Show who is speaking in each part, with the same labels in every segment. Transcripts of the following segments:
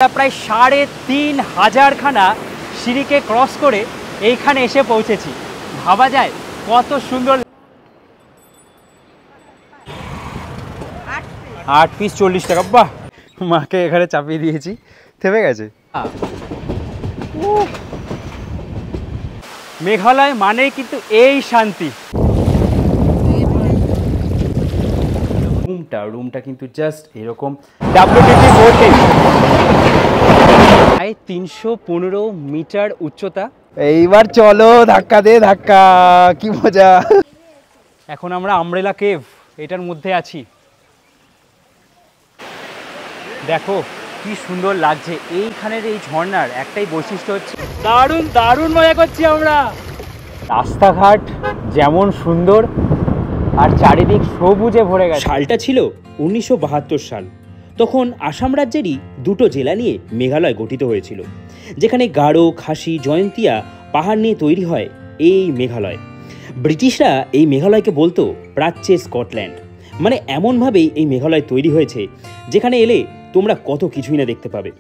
Speaker 1: প্রায় ৩,৫০০ খানা সিঁড়িকে ক্রস করে এইখানে এসে পৌঁছেছি। ভাবা যায় কত সুন্দর। ৮ পিস ৪০ টাকা। বাহ, মাকে এখানে চাপিয়ে দিয়েছি, থেমে গেছে। মেঘালয় মানে কিন্তু এই শান্তি। রুমটা কিন্তু জাস্ট এরকম WTT বোর্ডে ৩১৫ মিটার উচ্চতা।
Speaker 2: এইবার চলো ধাক্কা দে ধাক্কা, কি মজা।
Speaker 1: এখন আমরা আমব্রেলা কেভ এটার মধ্যে আছি। দেখো কি সুন্দর লাগছে। এইখানের এই ঝর্ণার একটাই বৈশিষ্ট্য হচ্ছে দারুণ দারুণ মজা করছি আমরা। রাস্তাঘাট যেমন সুন্দর আর চারিদিক সবুজে ভরে গেছে।
Speaker 3: সালটা ছিল ১৯৭২ সাল। তখন আসাম রাজ্যেরই দুটো জেলা নিয়ে মেঘালয় গঠিত হয়েছিল, যেখানে গারো, খাসি, জয়ন্তিয়া পাহাড় নিয়ে তৈরি হয় এই মেঘালয়। ব্রিটিশরা এই মেঘালয়কে বলতো প্রাচ্যে স্কটল্যান্ড। মানে এমনভাবেই এই মেঘালয় তৈরি হয়েছে যেখানে এলে তোমরা কত কিছুই না দেখতে পাবে।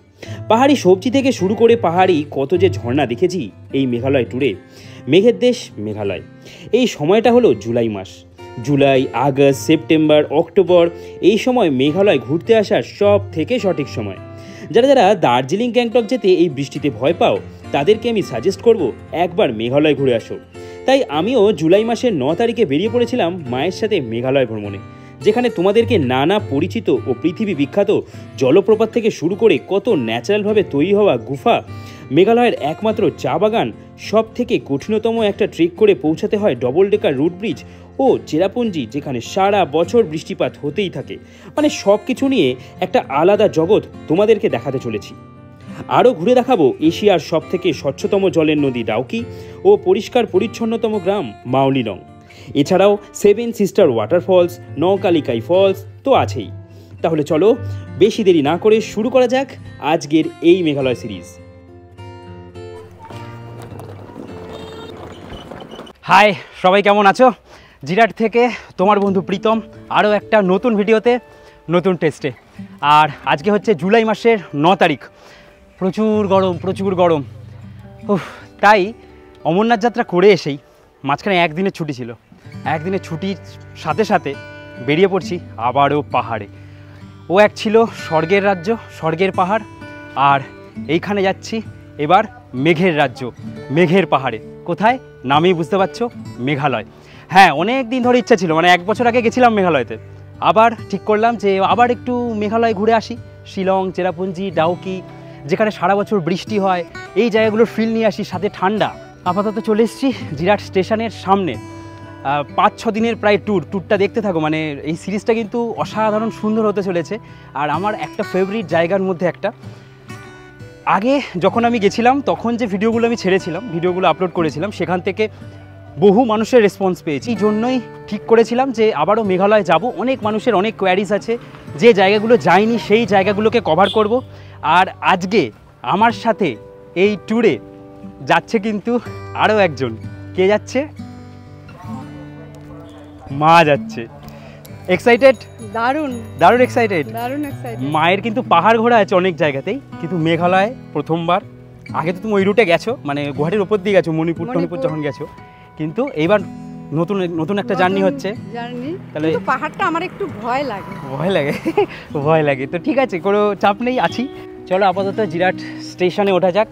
Speaker 3: পাহাড়ি সবজি থেকে শুরু করে পাহাড়ি কত যে ঝর্ণা দেখেছি এই মেঘালয় ট্যুরে। মেঘের দেশ মেঘালয়। এই সময়টা হলো জুলাই মাস। জুলাই, আগস্ট, সেপ্টেম্বর, অক্টোবর এই সময় মেঘালয় ঘুরতে আসার সব থেকে সঠিক সময়। যারা যারা দার্জিলিং, গ্যাংটক যেতে এই বৃষ্টিতে ভয় পাও তাদেরকে আমি সাজেস্ট করব একবার মেঘালয় ঘুরে আসো। তাই আমিও জুলাই মাসের ৯ তারিখে বেরিয়ে পড়েছিলাম মায়ের সাথে মেঘালয় ভ্রমণে, যেখানে তোমাদেরকে নানা পরিচিত ও পৃথিবী বিখ্যাত জলপ্রপাত থেকে শুরু করে কত ন্যাচারালভাবে তৈরি হওয়া গুফা, মেঘালয়ের একমাত্র চা বাগান, সব থেকে কঠিনতম একটা ট্রেক করে পৌঁছাতে হয় ডবল ডেকার রুট ব্রিজ ও চেরাপুঞ্জি, যেখানে সারা বছর বৃষ্টিপাত হতেই থাকে। মানে সব কিছু নিয়ে একটা আলাদা জগৎ তোমাদেরকে দেখাতে চলেছি। আরও ঘুরে দেখাবো এশিয়ার সব থেকে স্বচ্ছতম জলের নদী ডাউকি ও পরিষ্কার পরিচ্ছন্নতম গ্রাম মাওলিনং। এছাড়াও 7 সিস্টার ওয়াটারফলস, নৌকালিকাই ফলস তো আছেই। তাহলে চলো বেশি দেরি না করে শুরু করা যাক আজকের এই মেঘালয় সিরিজ।
Speaker 1: হাই, সবাই কেমন আছো? জিরাট থেকে তোমার বন্ধু প্রীতম, আরও একটা নতুন ভিডিওতে, নতুন টেস্টে। আর আজকে হচ্ছে জুলাই মাসের ৯ তারিখ। প্রচুর গরম। তাই অমরনাথ যাত্রা করে এসেই মাঝখানে একদিনের ছুটি ছিল। একদিনের ছুটির সাথে সাথে বেরিয়ে পড়ছি আবারও পাহাড়ে। ও এক ছিল স্বর্গের রাজ্য, স্বর্গের পাহাড়, আর এইখানে যাচ্ছি এবার মেঘের রাজ্য, মেঘের পাহাড়ে। কোথায়? নামেই বুঝতে পারছো, মেঘালয়। হ্যাঁ, অনেক দিন ধরে ইচ্ছা ছিল, মানে 1 বছর আগে গেছিলাম মেঘালয়তে। আবার ঠিক করলাম যে আবার একটু মেঘালয় ঘুরে আসি। শিলং, চেরাপুঞ্জি, ডাউকি, যেখানে সারা বছর বৃষ্টি হয়, এই জায়গাগুলোর ফিল নিয়ে আসি, সাথে ঠান্ডা। আপাতত চলে এসেছি জিরাট স্টেশনের সামনে। ৫-৬ দিনের প্রায় ট্যুরটা দেখতে থাকো। মানে এই সিরিজটা কিন্তু অসাধারণ সুন্দর হতে চলেছে। আর আমার একটা ফেভারিট জায়গার মধ্যে একটা। আগে যখন আমি গেছিলাম তখন যে ভিডিওগুলো আমি ছেড়েছিলাম, ভিডিওগুলো আপলোড করেছিলাম, সেখান থেকে বহু মানুষের রেসপন্স পেয়েছি। এই জন্যই ঠিক করেছিলাম যে আবারও মেঘালয় যাব। অনেক মানুষের অনেক কোয়ারিজ আছে, যে জায়গাগুলো যাইনি সেই জায়গাগুলোকে কভার করব। আর আজকে আমার সাথে এই ট্যুরে যাচ্ছে কিন্তু আরও একজন। কে যাচ্ছে? মা যাচ্ছে। এক্সাইটেড? দারুণ এক্সাইটেড। মায়ের কিন্তু পাহাড় ঘোরা আছে অনেক জায়গাতেই, কিন্তু মেঘালয় প্রথমবার। আগে তো তুমি ওই রুটে গেছো, মানে গুয়াহাটির ওপর দিয়ে গেছো, মণিপুর যখন গেছো, কিন্তু এইবার নতুন একটা জার্নি হচ্ছে। তাহলে
Speaker 4: পাহাড়টা আমার একটু ভয়
Speaker 1: লাগে। তো ঠিক আছে, কোনো চাপ নেই, আছি। চলো আপাতত জিরাট স্টেশনে ওঠা যাক।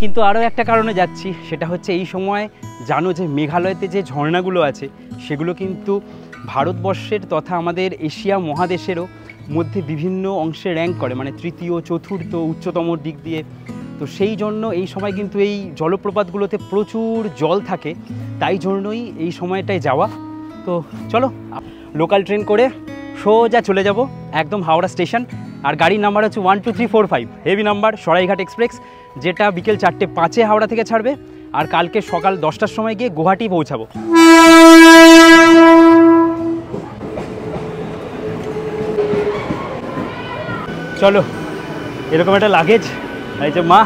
Speaker 1: কিন্তু আরও একটা কারণে যাচ্ছি, সেটা হচ্ছে এই সময় জানো যে মেঘালয়তে যে ঝর্ণাগুলো আছে সেগুলো কিন্তু ভারতবর্ষের তথা আমাদের এশিয়া মহাদেশেরও মধ্যে বিভিন্ন অংশে র্যাঙ্ক করে, মানে ৩য়, ৪র্থ উচ্চতম দিক দিয়ে। তো সেই জন্য এই সময় কিন্তু এই জলপ্রপাতগুলোতে প্রচুর জল থাকে, তাই জন্যই এই সময়টায় যাওয়া। তো চলো লোকাল ট্রেন করে সোজা চলে যাব একদম হাওড়া স্টেশন। আর গাড়ির নাম্বার হচ্ছে 12345, হেভি নাম্বার, সরাইঘাট এক্সপ্রেস, যেটা বিকেল 4:05 হাওড়া থেকে ছাড়বে। আর কালকে সকাল 10টার সময় গিয়ে গুয়াহাটি পৌঁছাবো। চলো, এরকম একটা লাগেজ, এই যে মা,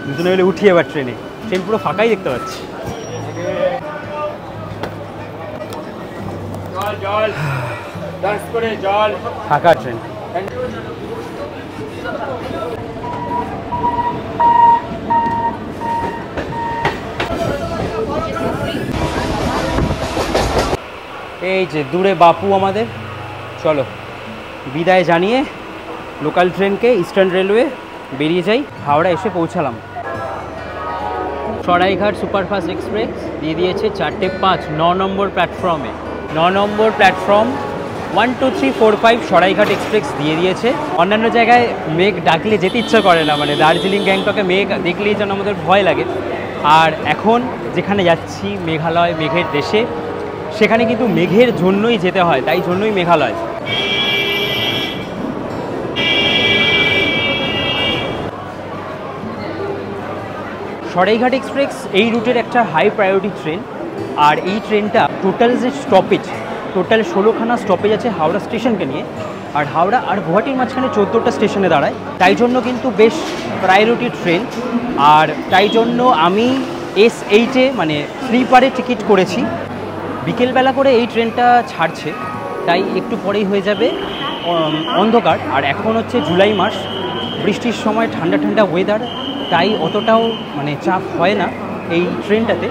Speaker 1: দুজনে মিলে উঠি এবার ট্রেনে। ট্রেন পুরো ফাঁকাই দেখতে পাচ্ছি। ফাঁকা ট্রেন। এই যে দূরে বাপু আমাদের। চলো বিদায় জানিয়ে লোকাল ট্রেনকে ইস্টার্ন রেলওয়ে বেরিয়ে যাই। হাওড়া এসে পৌঁছালাম। সরাইঘাট সুপারফাস্ট এক্সপ্রেস দিয়ে দিয়েছে 4:05 9 নম্বর প্ল্যাটফর্মে। 9 নম্বর প্ল্যাটফর্ম 1 2 3 4 5 সরাইঘাট এক্সপ্রেস দিয়ে দিয়েছে। অন্যান্য জায়গায় মেঘ ডাকলে যেতে ইচ্ছা করে না, মানে দার্জিলিং গ্যাংটকে মেঘ দেখলেই যেন আমাদের ভয় লাগে। আর এখন যেখানে যাচ্ছি মেঘালয়, মেঘের দেশে, সেখানে কিন্তু মেঘের জন্যই যেতে হয়, তাই জন্যই মেঘালয়। সরাইঘাট এক্সপ্রেস এই রুটের একটা হাই প্রায়োরিটি ট্রেন। আর এই ট্রেনটা টোটাল যে স্টপেজ, টোটাল 16খানা স্টপেজ আছে হাওড়া স্টেশনকে নিয়ে। আর হাওড়া আর গুয়াহাটির মাঝখানে 14টা স্টেশনে দাঁড়ায়, তাই জন্য কিন্তু বেশ প্রায়োরিটি ট্রেন। আর তাই জন্য আমি S8-এ মানে স্লিপারে টিকিট করেছি। বিকেলবেলা করে এই ট্রেনটা ছাড়ছে, তাই একটু পরেই হয়ে যাবে অন্ধকার। আর এখন হচ্ছে জুলাই মাস, বৃষ্টির সময় ঠান্ডা ঠান্ডা ওয়েদার, তাই অতটাও মানে চাপ হয় না এই ট্রেনটাতে।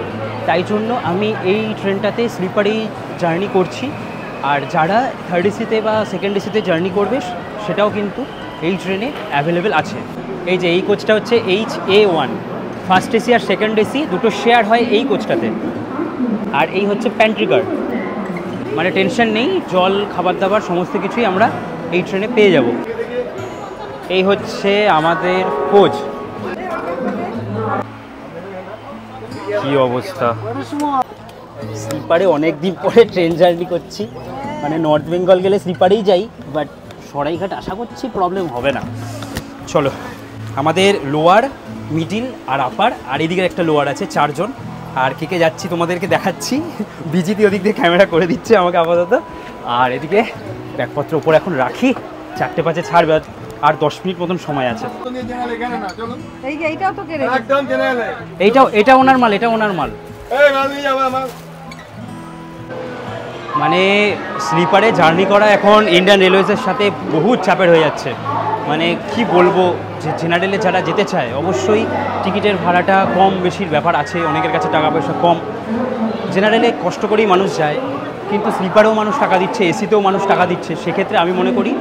Speaker 1: তাই জন্য আমি এই ট্রেনটাতে স্লিপারেই জার্নি করছি। আর যারা থার্ড এসিতে বা সেকেন্ড এসিতে জার্নি করবে সেটাও কিন্তু এই ট্রেনে অ্যাভেলেবেল আছে। এই যে এই কোচটা হচ্ছে HA1, ফার্স্ট এসি আর সেকেন্ড এসি দুটো শেয়ার হয় এই কোচটাতে। আর এই হচ্ছে প্যান্ট্রিকার, মানে টেনশন নেই, জল খাবার দাবার সমস্ত কিছুই আমরা এই ট্রেনে পেয়ে যাব। এই হচ্ছে আমাদের কোচ। কি অবস্থা, স্লিপারে অনেক দিন পরে ট্রেন জার্নি করছি। মানে নর্থ বেঙ্গল গেলে স্লিপারেই যাই, বাট সরাইঘাট আশা করছি প্রবলেম হবে না। চলো, আমাদের লোয়ার, মিডিল আর আপার, আর এদিকে একটা লোয়ার আছে, 4 জন। আর কে কে যাচ্ছি তোমাদেরকে দেখাচ্ছি। বিজিতি ওদিক দিয়ে ক্যামেরা করে দিচ্ছে আমাকে আপাতত। আর এদিকে ব্যাগপত্র উপরে এখন রাখি, 4:05 ছাড়বে, আর 10 মিনিট মতন সময় আছে। এটা ওনার মাল, এটা ওনার মাল। মানে স্লিপারে জার্নি করা এখন ইন্ডিয়ান রেলওয়েজের সাথে বহু চাপের হয়ে যাচ্ছে। মানে কি বলবো, যে জেনারেলে যারা যেতে চায় অবশ্যই টিকিটের ভাড়াটা কম বেশির ব্যাপার আছে, অনেকের কাছে টাকা পয়সা কম। জেনারেলে কষ্ট করেই মানুষ যায়, কিন্তু স্লিপারেও মানুষ টাকা দিচ্ছে, এসিতেও মানুষ টাকা দিচ্ছে। সেক্ষেত্রে আমি মনে করি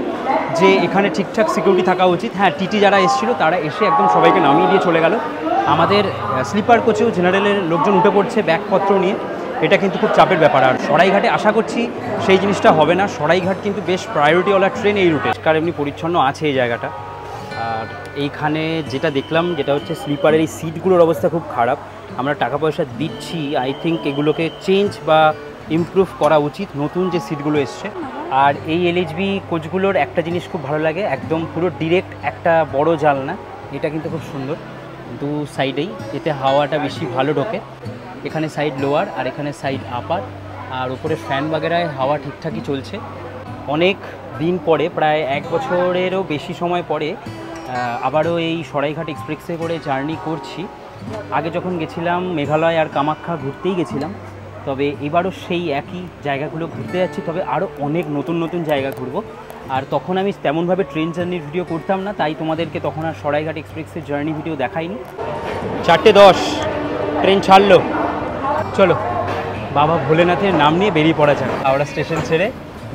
Speaker 1: যে এখানে ঠিকঠাক সিকিউরিটি থাকা উচিত। হ্যাঁ, টিটি যারা এসেছিলো তারা এসে একদম সবাইকে নামিয়ে দিয়ে চলে গেল। আমাদের স্লিপার কোচেও জেনারেলের লোকজন উঠে পড়ছে ব্যাগপত্র নিয়ে, এটা কিন্তু খুব চাপের ব্যাপার। আর সরাইঘাটে আশা করছি সেই জিনিসটা হবে না। সরাইঘাট কিন্তু বেশ প্রায়োরিটিওয়ালা ট্রেন এই রুটে, কারণ এমনি পরিচ্ছন্ন আছে এই জায়গাটা। আর এইখানে যেটা দেখলাম যেটা হচ্ছে স্লিপারের এই সিটগুলোর অবস্থা খুব খারাপ। আমরা টাকা পয়সা দিচ্ছি, আই থিঙ্ক এগুলোকে চেঞ্জ বা ইমপ্রুভ করা উচিত, নতুন যে সিটগুলো এসছে। আর এই LHB কোচগুলোর একটা জিনিস খুব ভালো লাগে, একদম পুরো ডিরেক্ট একটা বড় জানলা, এটা কিন্তু খুব সুন্দর। দু সাইডেই, এতে হাওয়াটা বেশি ভালো ঢোকে। এখানে সাইড লোয়ার আর এখানে সাইড আপার। আর উপরে ফ্যান বাগেরায় হাওয়া ঠিকঠাকই চলছে। অনেক দিন পরে, প্রায় 1 বছরেরও বেশি সময় পরে আবারও এই সরাইঘাট এক্সপ্রেসে করে জার্নি করছি। আগে যখন গেছিলাম মেঘালয় আর কামাখ্যা ঘুরতেই গেছিলাম, তবে এবারও সেই একই জায়গাগুলো ঘুরতে যাচ্ছি, তবে আরও অনেক নতুন নতুন জায়গা ঘুরবো। আর তখন আমি তেমনভাবে ট্রেন জার্নির ভিডিও করতাম না, তাই তোমাদেরকে তখন আর সরাইঘাট এক্সপ্রেসের জার্নি ভিডিও দেখাইনি। 4:10 ট্রেন ছাড়লো। চলো বাবা ভোলেনাথের নাম নিয়ে বেরিয়ে পড়া যাক। হাওড়া স্টেশন ছেড়ে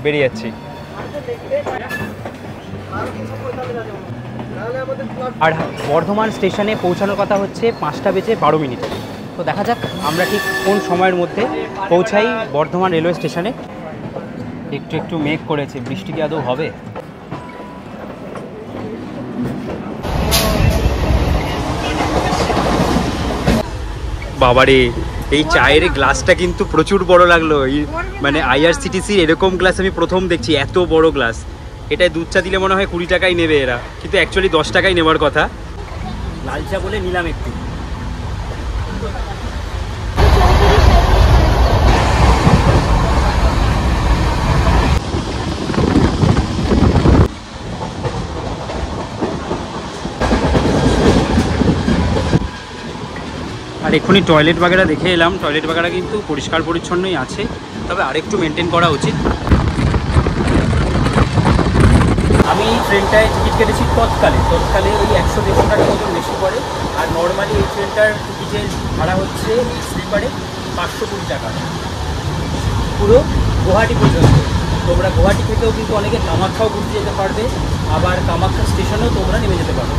Speaker 1: বেরিয়ে যাচ্ছি। আর বর্ধমান স্টেশনে পৌঁছানোর কথা হচ্ছে 5:12 তো দেখা যাক আমরা ঠিক কোন সময়ের মধ্যে পৌঁছাই বর্ধমান রেলওয়ে স্টেশনে। একটু একটু মেঘ করেছে, বৃষ্টি কি আদৌ হবে? বাবারে, এই চায়ের গ্লাসটা কিন্তু প্রচুর বড় লাগলো। মানে IRCTC এরকম গ্লাস আমি প্রথম দেখছি, এত বড় গ্লাস। এটায় দুধ চা দিলে মনে হয় 20 টাকাই নেবে এরা, কিন্তু অ্যাকচুয়ালি 10 টাকাই নেবার কথা। লাল চা বলে নিলাম একটু। আর এক্ষুনি টয়লেট বাগেরা দেখে এলাম, টয়লেট বাগেরা কিন্তু পরিষ্কার পরিচ্ছন্নই আছে, তবে আরেকটু মেনটেন করা উচিত। আমি এই ট্রেনটায় টিকিট কেটেছি তৎকালে ওই 100-150 টাকার মতন বেশি পড়ে। আর নর্মালি এই ট্রেনটার টিকিটের ভাড়া হচ্ছে স্লিপারে 520 টাকা, পুরো গুয়াহাটি পর্যন্ত। তোমরা গুয়াহাটি থেকেও কিন্তু অনেকে কামাখ্যাও ঘুরতে যেতে পারবে, আবার কামাখ্যা স্টেশনেও তোমরা নেমে যেতে পারবে।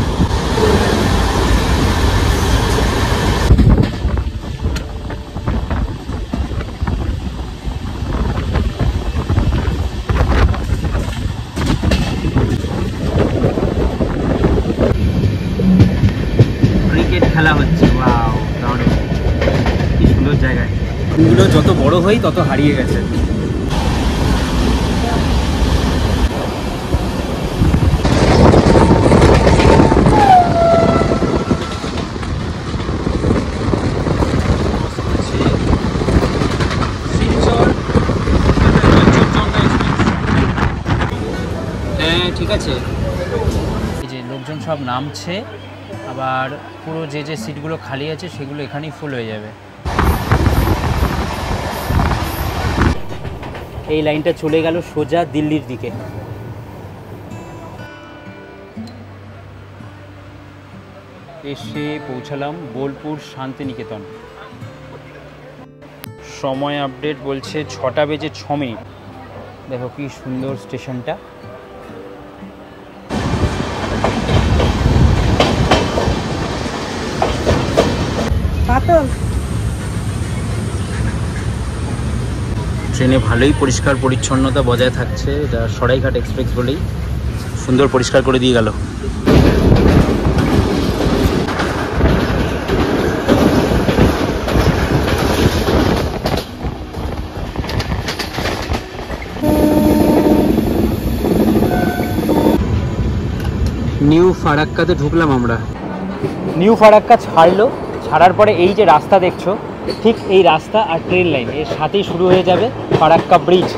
Speaker 1: ক্রিকেট খেলা হচ্ছে, ওয়াও দারুণ, কি সুন্দর জায়গায়। এগুলো যত বড় হই তত হারিয়ে গেছে। হ্যাঁ ঠিক আছে, এই যে লোকজন সব নামছে, আবার পুরো যে যে সিটগুলো খালি আছে সেগুলো এখানেই ফুল হয়ে যাবে। এই লাইনটা চলে গেল সোজা দিল্লির দিকে। এসে পৌঁছালাম বোলপুর শান্তিনিকেতন। সময় আপডেট বলছে 6টা বেজে 6 মিনিট। দেখো কি সুন্দর স্টেশনটা। ট্রেনে ভালোই পরিষ্কার পরিচ্ছন্নতা বজায় থাকছে, এটা সরাইঘাট এক্সপ্রেস বলেই সুন্দর পরিষ্কার করে দিয়ে গেল। নিউ ফারাক্কাতে ঢুকলাম আমরা। নিউ ফারাক্কা ছাড়ার পরে এই যে রাস্তা দেখছো, ঠিক এই রাস্তা আর ট্রেন লাইন এর সাথেই শুরু হয়ে যাবে ফারাক্কা ব্রিজ।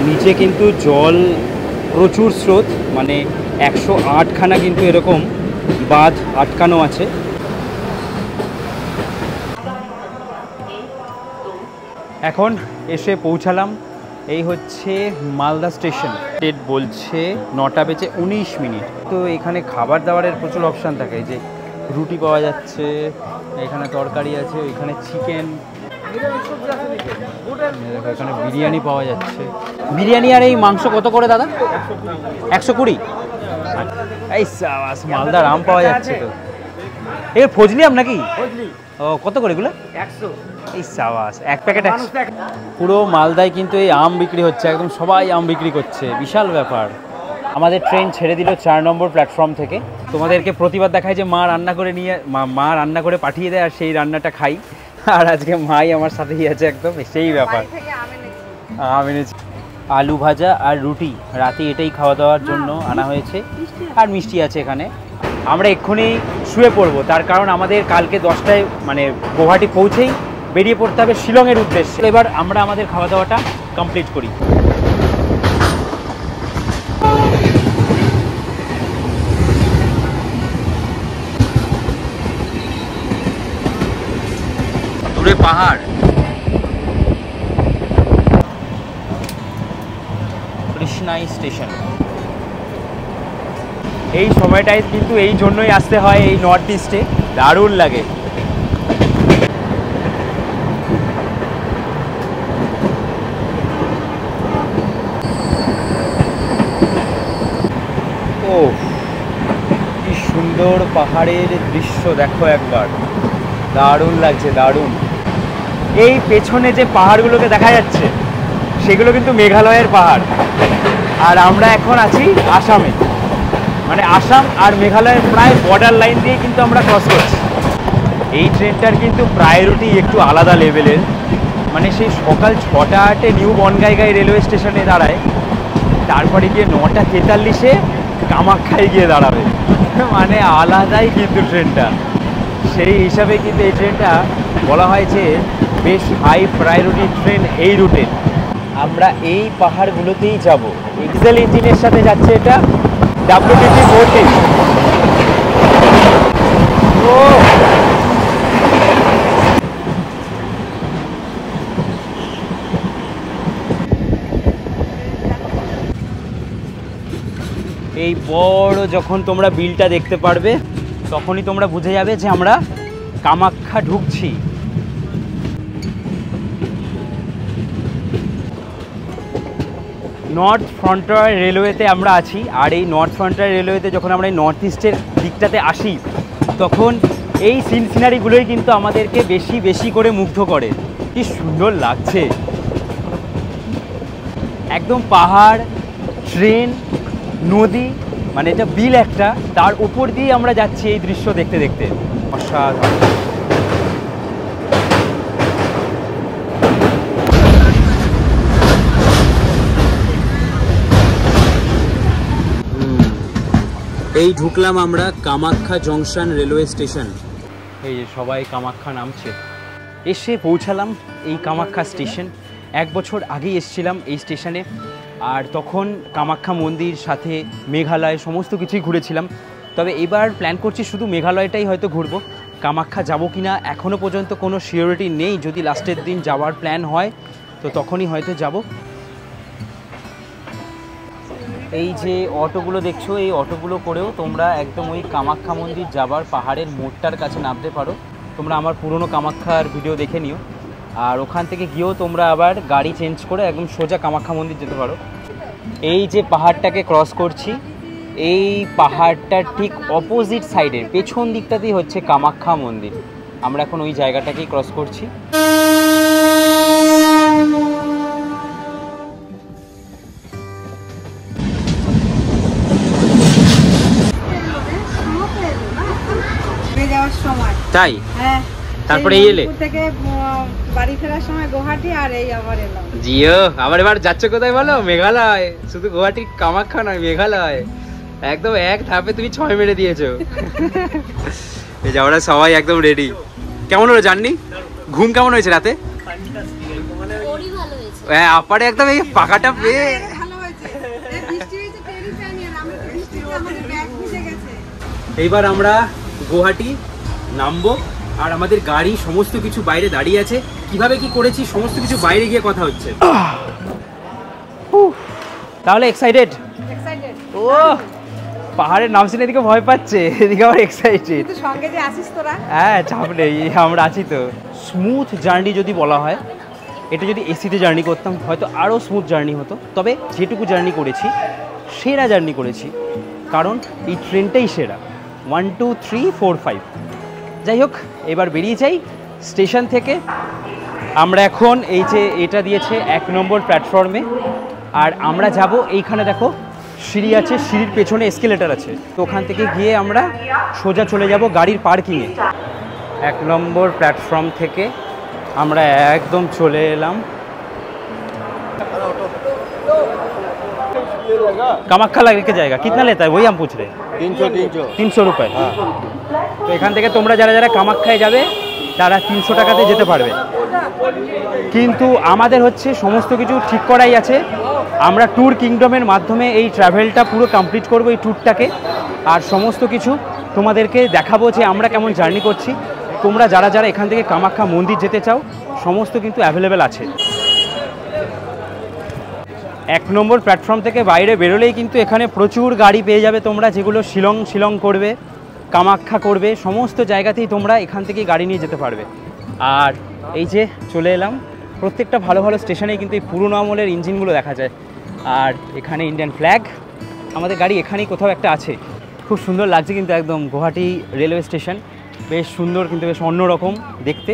Speaker 1: নিচে কিন্তু জল প্রচুর স্রোত, মানে 108খানা কিন্তু এরকম বাঁধ আটকানো আছে। এখন এসে পৌঁছালাম, এই হচ্ছে মালদা স্টেশন। ডেট বলছে 9টা বেজে 19 মিনিট। তো এখানে খাবার দাবারের প্রচুর অপশান থাকে, এই যে রুটি পাওয়া যাচ্ছে, এখানে তরকারি আছে, এখানে চিকেন, এখানে বিরিয়ানি পাওয়া যাচ্ছে। বিরিয়ানি আর এই মাংস কত করে দাদা? 120। এই সাবাস, মালদার আম পাওয়া যাচ্ছে তো। এই ফজলি আম নাকি? ও কত করে এগুলো? 100। এই সাবাস, এক প্যাকেট 100। পুরো মালদায় কিন্তু এই আম বিক্রি হচ্ছে, একদম সবাই আম বিক্রি করছে, বিশাল ব্যাপার। আমাদের ট্রেন ছেড়ে দিল 4 নম্বর প্ল্যাটফর্ম থেকে। তোমাদেরকে প্রতিবার দেখায় যে মা রান্না করে পাঠিয়ে দেয় আর সেই রান্নাটা খাই, আর আজকে মাই আমার সাথেই আছে, একদম সেই ব্যাপার। আম এনেছি, আলু ভাজা আর রুটি, রাতে এটাই খাওয়া দাওয়ার জন্য আনা হয়েছে, আর মিষ্টি আছে এখানে। আমরা এক্ষুনি শুয়ে পড়বো, তার কারণ আমাদের কালকে 10টায় মানে গুয়াহাটি পৌঁছেই বেরিয়ে পড়তে হবে শিলংয়ের উদ্দেশ্যে। এবার আমরা আমাদের খাওয়া দাওয়াটা কমপ্লিট করি। দূরে পাহাড়, কৃষ্ণাই স্টেশন। এই সময়টায় কিন্তু এই জন্যই আসতে হয় এই নর্থ ইস্টে, দারুণ লাগে। ও কি সুন্দর পাহাড়ের দৃশ্য দেখো একবার, দারুণ লাগছে, দারুণ। এই পেছনে যে পাহাড়গুলোকে দেখা যাচ্ছে সেগুলো কিন্তু মেঘালয়ের পাহাড়, আর আমরা এখন আছি আসামে, মানে আসাম আর মেঘালয়ের প্রায় বর্ডার লাইন দিয়ে কিন্তু আমরা ক্রস করছি। এই ট্রেনটার কিন্তু প্রায়োরিটি একটু আলাদা লেভেলের, মানে সেই সকাল 6টা নিউ বনগাইগাঁও রেলওয়ে স্টেশনে দাঁড়ায়, তারপরে গিয়ে 9টা 43-এ কামাখ্যায় গিয়ে দাঁড়াবে, মানে আলাদাই কিন্তু ট্রেনটা। সেই হিসাবে কিন্তু এই ট্রেনটা বলা হয় যে বেশ হাই প্রায়োরিটি ট্রেন এই রুটে। আমরা এই পাহাড়গুলোতেই যাব। ডিজেল ইঞ্জিনের সাথে যাচ্ছে এটা, WTC-40। ও এই বড় যখন তোমরা বিলটা দেখতে পারবে তখনই তোমরা বুঝে যাবে যে আমরা কামাখ্যা ঢুকছি। নর্থ ফ্রন্টিয়ার রেলওয়েতে আমরা আছি। আর এই নর্থ ফ্রন্টিয়ার রেলওয়েতে যখন আমরা এই নর্থ ইস্টের দিকটাতে আসি তখন এই সিনারিগুলোই কিন্তু আমাদেরকে বেশি বেশি করে মুগ্ধ করে। কি সুন্দর লাগছে, একদম পাহাড়, ট্রেন, নদী, মানে এটা বিল একটা, তার উপর দিয়ে আমরা যাচ্ছি এই দৃশ্য দেখতে দেখতে। অসাধারণ। এই ঢুকলাম আমরা কামাখ্যা জংশন রেলওয়ে স্টেশন। এই যে সবাই কামাখ্যা নামছে। এসে পৌঁছালাম এই কামাখ্যা স্টেশন। 1 বছর আগেই এসেছিলাম এই স্টেশনে, আর তখন কামাখ্যা মন্দির সাথে মেঘালয় সমস্ত কিছুই ঘুরেছিলাম। তবে এবার প্ল্যান করছি শুধু মেঘালয়টাই হয়তো ঘুরবো। কামাখ্যা যাবো কি না এখনও পর্যন্ত কোনো সিওরিটি নেই। যদি লাস্টের দিন যাওয়ার প্ল্যান হয় তো তখনই হয়তো যাব। এই যে অটোগুলো দেখছো, এই অটোগুলো করেও তোমরা একদম ওই কামাখ্যা মন্দির যাবার পাহাড়ের মোড়টার কাছে নামতে পারো। তোমরা আমার পুরনো কামাখ্যার ভিডিও দেখে নিও, আর ওখান থেকে গিয়েও তোমরা আবার গাড়ি চেঞ্জ করে একদম সোজা কামাখ্যা মন্দির যেতে পারো। এই যে পাহাড়টাকে ক্রস করছি, এই পাহাড়টার ঠিক অপোজিট সাইডের পেছন দিকটাতেই হচ্ছে কামাখ্যা মন্দির। আমরা এখন ওই জায়গাটাকেই ক্রস করছি। তাই তারপরে এই এলে
Speaker 4: থেকে বাড়ি ফেরার সময় গুয়াহাটি, আর এই আবার এলাম।
Speaker 1: জিও, আবার এবার যাচ্ছ কোথায় বলো? মেঘালয়। শুধু গুয়াহাটি কামাখ্যা নয়, মেঘালয় একদম এক ধাপে তুমি 6 মেরে দিয়েছো। এই যে আমরা সবাই একদম রেডি। কেমন হলো জার্নি? ঘুম কেমন হয়েছে রাতে? হ্যাঁ, আপারে একদম এই পাখাটা পেয়ে এইবার আমরা গুয়াহাটি নামবো। আর আমাদের গাড়ি সমস্ত কিছু বাইরে দাঁড়িয়ে আছে। কিভাবে কি করেছি সমস্ত কিছু বাইরে গিয়ে কথা হচ্ছে। তাহলে এক্সাইটেড? ও পাহাড়ের নাম শুনে এদিকে ভয় পাচ্ছে, এদিকে আবার এক্সাইটেড।
Speaker 4: সঙ্গে যে আসিস তোরা?
Speaker 1: হ্যাঁ, চাপ নেই, আমরা আছি তো। স্মুথ জার্নি যদি বলা হয়, এটা যদি এসিতে জার্নি করতাম হয়তো আরও স্মুথ জার্নি হতো। তবে যেটুকু জার্নি করেছি সেরা জার্নি করেছি, কারণ এই ট্রেনটাই সেরা। 1 2 3 4 5। যাই হোক, এবার বেরিয়ে যাই স্টেশন থেকে। আমরা এখন এই যে এটা দিয়েছে 1 নম্বর প্ল্যাটফর্মে, আর আমরা যাব এইখানে। দেখো সিঁড়ি আছে, সিঁড়ির পেছনে এসকেলেটার আছে। তো ওখান থেকে গিয়ে আমরা সোজা চলে যাব গাড়ির পার্কিংয়ে। 1 নম্বর প্ল্যাটফর্ম থেকে আমরা একদম চলে এলাম। कामाख्या लगे के जाएगा कितना लेता है वही हम पूछ रहे हैं। 300 रुपये। তো এখান থেকে তোমরা যারা যারা কামাখ্যায় যাবে তারা 300 টাকাতে যেতে পারবে। কিন্তু আমাদের হচ্ছে সমস্ত কিছু ঠিক করাই আছে। আমরা ট্যুর কিংডমের মাধ্যমে এই ট্রাভেলটা পুরো কমপ্লিট করব, এই ট্যুরটাকে। আর সমস্ত কিছু তোমাদেরকে দেখাবো যে আমরা কেমন জার্নি করছি। তোমরা যারা যারা এখান থেকে কামাখ্যা মন্দির যেতে চাও সমস্ত কিন্তু অ্যাভেলেবেল আছে। 1 নম্বর প্ল্যাটফর্ম থেকে বাইরে বেরোলেই কিন্তু এখানে প্রচুর গাড়ি পেয়ে যাবে তোমরা, যেগুলো শিলং করবে, কামাখ্যা করবে, সমস্ত জায়গাতেই তোমরা এখান থেকে গাড়ি নিয়ে যেতে পারবে। আর এই যে চলে এলাম, প্রত্যেকটা ভালো ভালো স্টেশনেই কিন্তু এই পুরোনো আমলের ইঞ্জিনগুলো দেখা যায়। আর এখানে ইন্ডিয়ান ফ্ল্যাগ, আমাদের গাড়ি এখানেই কোথাও একটা আছে। খুব সুন্দর লাগছে কিন্তু একদম গুয়াহাটি রেলওয়ে স্টেশন, বেশ সুন্দর কিন্তু বেশ অন্যরকম দেখতে।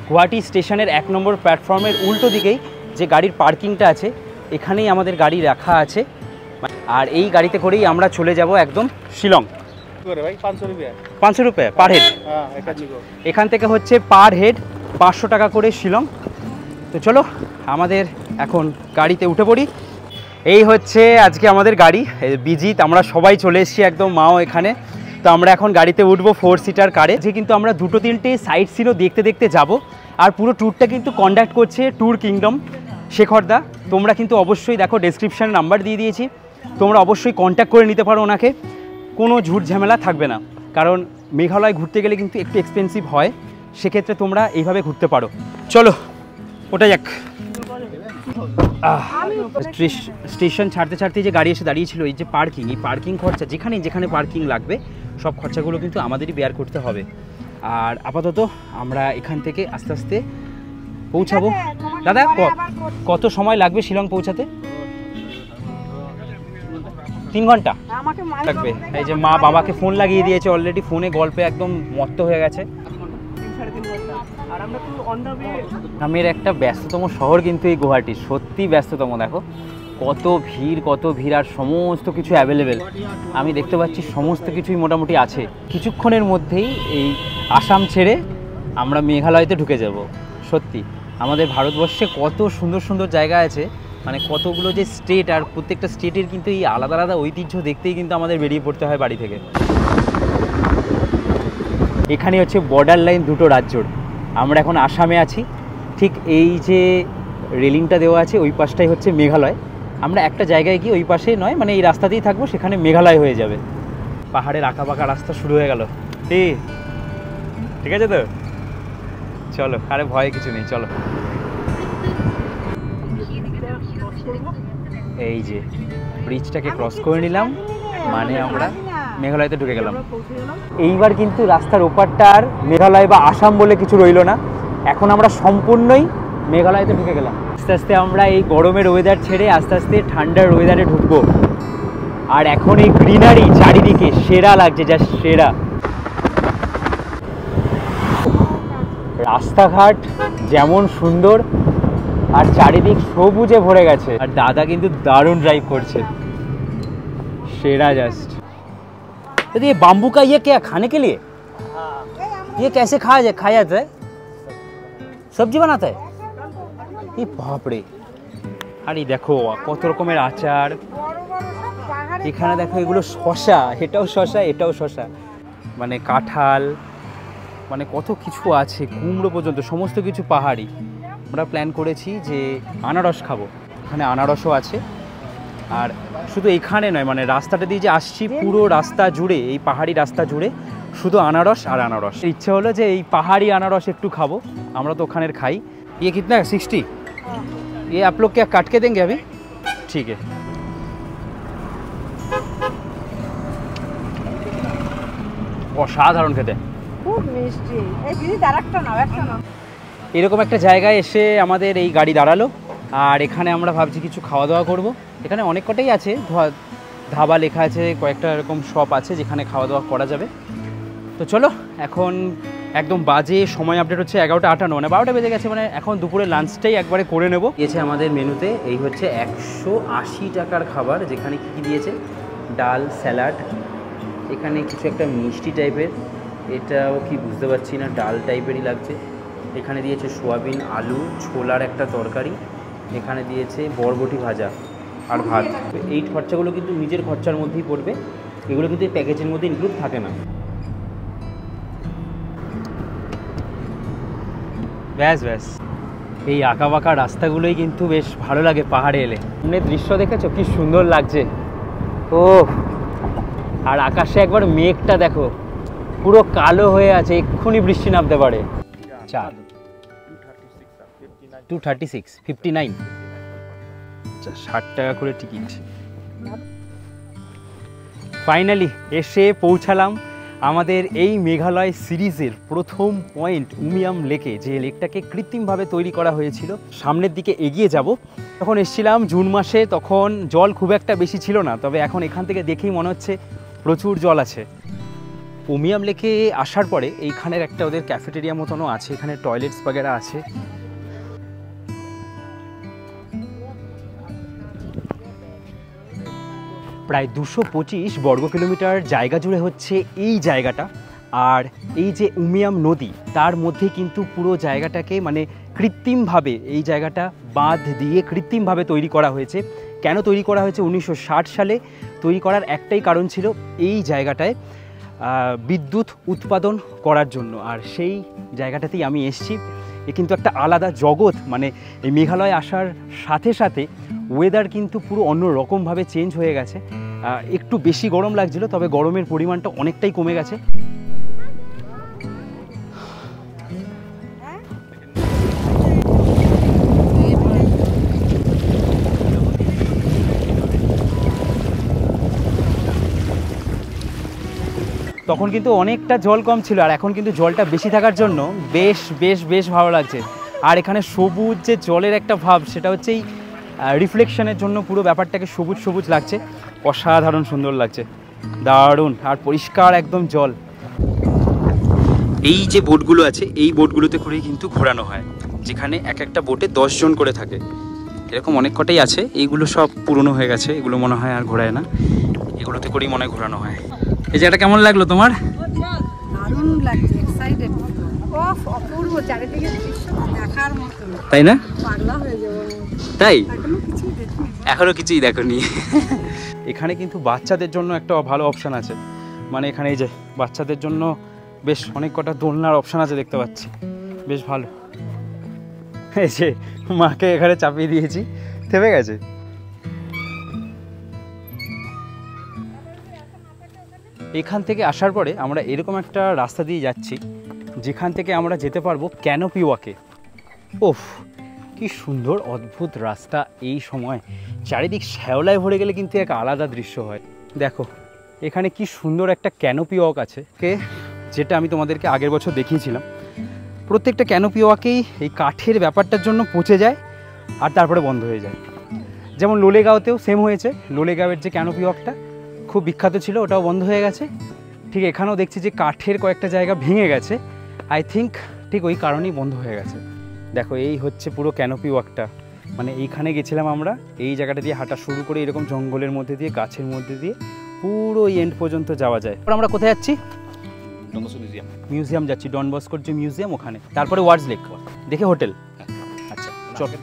Speaker 1: গুয়াহাটি স্টেশনের 1 নম্বর প্ল্যাটফর্মের উল্টো দিকেই যে গাড়ির পার্কিংটা আছে এখানেই আমাদের গাড়ি রাখা আছে। আর এই গাড়িতে করেই আমরা চলে যাব একদম শিলং। 500 रुपये পার হেড। এখান থেকে হচ্ছে পার হেড 500 টাকা করে শিলং। তো চলো আমাদের এখন গাড়িতে উঠে পড়ি। এই হচ্ছে আজকে আমাদের গাড়ি বিজিত, আমরা সবাই চলে এসেছি একদম, মাও এখানে। তো আমরা এখন গাড়িতে উঠবো 4 সিটার কারে, যে কিন্তু আমরা 2-3টে সাইট সিনও দেখতে দেখতে যাব। আর পুরো ট্যুরটা কিন্তু কন্ডাক্ট করছে ট্যুর কিংডম শেখরদা। তোমরা কিন্তু অবশ্যই দেখো ডেসক্রিপশানে নাম্বার দিয়ে দিয়েছি, তোমরা অবশ্যই কন্ট্যাক্ট করে নিতে পারো ওনাকে, কোনো ঝুট ঝামেলা থাকবে না। কারণ মেঘালয় ঘুরতে গেলে কিন্তু একটু এক্সপেন্সিভ হয়, সেক্ষেত্রে তোমরা এইভাবে ঘুরতে পারো। চলো ওটা যাক। স্টেশন ছাড়তে ছাড়তেই যে গাড়ি এসে দাঁড়িয়েছিল, এই যে পার্কিং, এই পার্কিং খরচা যেখানে যেখানে পার্কিং লাগবে সব খরচাগুলো কিন্তু আমাদেরই বেয়ার করতে হবে। আর আপাতত আমরা এখান থেকে আস্তে আস্তে পৌঁছাবো। দাদা কত সময় লাগবে শিলং পৌঁছাতে? 3 ঘন্টা
Speaker 4: আমাকে মাছ
Speaker 1: লাগবে। এই যে মা বাবাকে ফোন লাগিয়ে দিয়েছে অলরেডি, ফোনে গল্পে একদম মত্ত হয়ে গেছে। গ্রামের একটা ব্যস্ততম শহর কিন্তু এই গুয়াহাটি, সত্যি ব্যস্ততম। দেখো কত ভিড় আর সমস্ত কিছু অ্যাভেলেবেল। আমি দেখতে পাচ্ছি সমস্ত কিছুই মোটামুটি আছে। কিছুক্ষণের মধ্যেই এই আসাম ছেড়ে আমরা মেঘালয়তে ঢুকে যাব। সত্যি আমাদের ভারতবর্ষে কত সুন্দর সুন্দর জায়গা আছে, মানে কতগুলো যে স্টেট, আর প্রত্যেকটা স্টেটের কিন্তু এই আলাদা আলাদা ঐতিহ্য দেখতেই কিন্তু আমাদের বেরিয়ে পড়তে হয় বাড়ি থেকে। এখানে হচ্ছে বর্ডার লাইন দুটো রাজ্যর। আমরা এখন আসামে আছি, ঠিক এই যে রেলিংটা দেওয়া আছে ওই পাশটাই হচ্ছে মেঘালয়। আমরা একটা জায়গায় গিয়ে ওই পাশে নয়, মানে এই রাস্তাতেই থাকবো, সেখানে মেঘালয় হয়ে যাবে। পাহাড়ের আঁকা বাঁকা রাস্তা শুরু হয়ে গেল। ঠিক আছে তো, চলো, আরে ভয় কিছু নেই, চলো। এই যে ব্রিজটাকে ক্রস করে নিলাম, মানে আমরা মেঘালয়তে ঢুকে গেলাম। এইবার কিন্তু রাস্তার ওপারটা আর মেঘালয় বা আসাম বলে কিছু রইলো না, এখন আমরা সম্পূর্ণই মেঘালয়তে ঢুকে গেলাম। আস্তে আস্তে আমরা এই গরমের ওয়েদার ছেড়ে আস্তে আস্তে ঠান্ডার ওয়েদারে ঢুকবো। আর এখন এই গ্রিনারি চারিদিকে সেরা লাগছে, যা সেরা। রাস্তাঘাট যেমন সুন্দর আর চারিদিক সবুজে ভরে গেছে। আর দাদা কিন্তু দারুণ ড্রাইভ করছে, सेरा जस्ट। तो ये बाम्बू का ये क्या खाने के लिए? ये कैसे खाया जाता है? सब्जी बनाता है? ये बाप रे। আরে দেখো কত রকমের আচার, এখানে দেখো এগুলো শসা, এটাও শসা এটাও শসা, মানে কাঁঠাল, মানে কত কিছু আছে, কুমড়ো পর্যন্ত, সমস্ত কিছু পাহাড়ি। আমরা প্ল্যান করেছি যে আনারস খাবো, এখানে আনারসও আছে। আর শুধু এখানে নয়, মানে রাস্তাটা দিয়ে যে আসছি পুরো রাস্তা জুড়ে, এই পাহাড়ি রাস্তা জুড়ে শুধু আনারস আর আনারস। ইচ্ছে হলো যে এই পাহাড়ি আনারস একটু খাবো, আমরা তো ওখানের খাই। ये कितना है? 60। ये आप लोग क्या काट के देंगे अभी? ठीक है। অসাধারণ খেতে,
Speaker 4: খুব মিষ্টি। এই দিদি আরেকটা নাও, একটা নাও।
Speaker 1: এরকম একটা জায়গায় এসে আমাদের এই গাড়ি দাঁড়ালো, আর এখানে আমরা ভাবছি কিছু খাওয়া দাওয়া করব। এখানে অনেক কটাই আছে, ধাবা লেখা আছে, কয়েকটা এরকম শপ আছে যেখানে খাওয়া দাওয়া করা যাবে। তো চলো, এখন একদম বাজে সময় আপডেট হচ্ছে 11:58, মানে 12টা বেজে গেছে, মানে এখন দুপুরে লাঞ্চটাই একবারে করে নেব। দিয়েছে আমাদের মেনুতে, এই হচ্ছে 180 টাকার খাবার, যেখানে কী কী দিয়েছে, ডাল, স্যালাড, এখানে কিছু একটা মিষ্টি টাইপের, এটাও কি বুঝতে পারছি না, ডাল টাইপেরই লাগছে। এখানে দিয়েছে সোয়াবিন, আলু, ছোলার একটা তরকারি, এখানে দিয়েছে বরবটি ভাজা আর ভাত। এই খরচাগুলো কিন্তু নিজের খরচার মধ্যেই পড়বে, এগুলো কিন্তু এই প্যাকেজের মধ্যে ইনক্লুড থাকে না। ব্যাস ব্যাস, এই আঁকা বাঁকা রাস্তাগুলোই কিন্তু বেশ ভালো লাগে পাহাড়ে এলে। সামনে দৃশ্য দেখেছো কি সুন্দর লাগছে, ও আর আকাশে একবার মেঘটা দেখো, পুরো কালো হয়ে আছে, এক্ষুনি বৃষ্টি নামতে পারে। 236, 59, 60 টাকা করে টিকিট। ফাইনালি এসে পৌঁছালাম আমাদের এই মেঘালয় সিরিজের প্রথম পয়েন্ট উমিয়াম লেকে, যে লেকটাকে কৃত্রিমভাবে তৈরি করা হয়েছিল। সামনের দিকে এগিয়ে যাব। তখন এসেছিলাম জুন মাসে, তখন জল খুব একটা বেশি ছিল না, তবে এখন এখান থেকে দেখেই মনে হচ্ছে প্রচুর জল আছে। উমিয়াম লেকে আসার পরে এইখানের একটা ওদের ক্যাফেটেরিয়া মতনও আছে, এখানে টয়লেটস বাগেরা আছে। প্রায় 225 বর্গ কিলোমিটার জায়গা জুড়ে হচ্ছে এই জায়গাটা। আর এই যে উমিয়াম নদী, তার মধ্যে কিন্তু পুরো জায়গাটাকে মানে কৃত্রিমভাবে এই জায়গাটা বাঁধ দিয়ে কৃত্রিমভাবে তৈরি করা হয়েছে। কেন তৈরি করা হয়েছে? 1960 সালে তৈরি করার একটাই কারণ ছিল এই জায়গাটায় বিদ্যুৎ উৎপাদন করার জন্য। আর সেই জায়গাটাতেই আমি এসেছি। এ কিন্তু একটা আলাদা জগৎ, মানে এই মেঘালয় আসার সাথে সাথে ওয়েদার কিন্তু পুরো অন্য রকমভাবে চেঞ্জ হয়ে গেছে। একটু বেশি গরম লাগছিল, তবে গরমের পরিমাণটা অনেকটাই কমে গেছে। তখন কিন্তু অনেকটা জল কম ছিল, আর এখন কিন্তু জলটা বেশি থাকার জন্য বেশ বেশ বেশ ভালো লাগছে। আর এখানে সবুজ যে জলের একটা ভাব, সেটা হচ্ছে এই রিফ্লেকশনের জন্য পুরো ব্যাপারটাকে সবুজ সবুজ লাগছে। অসাধারণ সুন্দর লাগছে, দারুণ, আর পরিষ্কার একদম জল। এই যে বোটগুলো আছে এই বোটগুলোতে করেই কিন্তু ঘোরানো হয়, যেখানে এক একটা বোটে 10 জন করে থাকে। এরকম অনেক কটাই আছে, এইগুলো সব পুরনো হয়ে গেছে, এগুলো মনে হয় আর ঘোরায় না, এগুলোতে করেই মনে হয় ঘোরানো হয়। এই জায়গাটা কেমন লাগলো তোমার?
Speaker 4: দারুণ লাগছে, এক্সাইটেড। ওফ, অপূর্ব, চারিদিকে দৃশ্যটা দেখার মতো,
Speaker 1: তাই না?
Speaker 4: পাগলা হয়ে যাবো।
Speaker 1: তাই
Speaker 4: এখনো কিছুই দেখিনি।
Speaker 1: এখনো কিছুই দেখোনি। এখানে কিন্তু বাচ্চাদের জন্য একটা ভালো অপশান আছে, মানে এখানে এই যে বাচ্চাদের জন্য বেশ অনেক কটা দোলনার অপশান আছে দেখতে পাচ্ছি, বেশ ভালো। এই যে মাকে এখানে চাপিয়ে দিয়েছি, থেমে গেছে। এখান থেকে আসার পরে আমরা এরকম একটা রাস্তা দিয়ে যাচ্ছি, যেখান থেকে আমরা যেতে পারবো ক্যানোপি ওয়াকে। ওফ, কি সুন্দর অদ্ভুত রাস্তা। এই সময় চারিদিক শ্যাওলায় ভরে গেলে কিন্তু এক আলাদা দৃশ্য হয়। দেখো এখানে কি সুন্দর একটা ক্যানোপি ওয়াক আছে, যেটা আমি তোমাদেরকে আগের বছর দেখিয়েছিলাম। প্রত্যেকটা ক্যানোপি ওয়াকেই এই কাঠের ব্যাপারটার জন্য পচে যায় আর তারপরে বন্ধ হয়ে যায়। যেমন লোলেগাঁওতেও সেম হয়েছে, লোলেগাঁওয়ের যে ক্যানোপি ওয়াকটা খুব বিখ্যাত ছিল, ওটাও বন্ধ হয়ে গেছে। ঠিক এখানেও দেখছি যে কাঠের কয়েকটা জায়গা ভেঙে গেছে, আই থিঙ্ক ঠিক ওই কারণেই বন্ধ হয়ে গেছে। দেখো এই হচ্ছে পুরো ক্যানোপি ওয়াকটা, মানে এইখানে গেছিলাম আমরা, এই জায়গাটা দিয়ে হাঁটা শুরু করে এরকম জঙ্গলের মধ্যে দিয়ে গাছের মধ্যে দিয়ে পুরো এন্ড পর্যন্ত যাওয়া যায়। আমরা কোথায় যাচ্ছি? মিউজিয়াম যাচ্ছি, ডন বস্কোর যে মিউজিয়াম ওখানে, তারপরে ওয়ার্ডস লেক দেখে হোটেল। আচ্ছা চলো,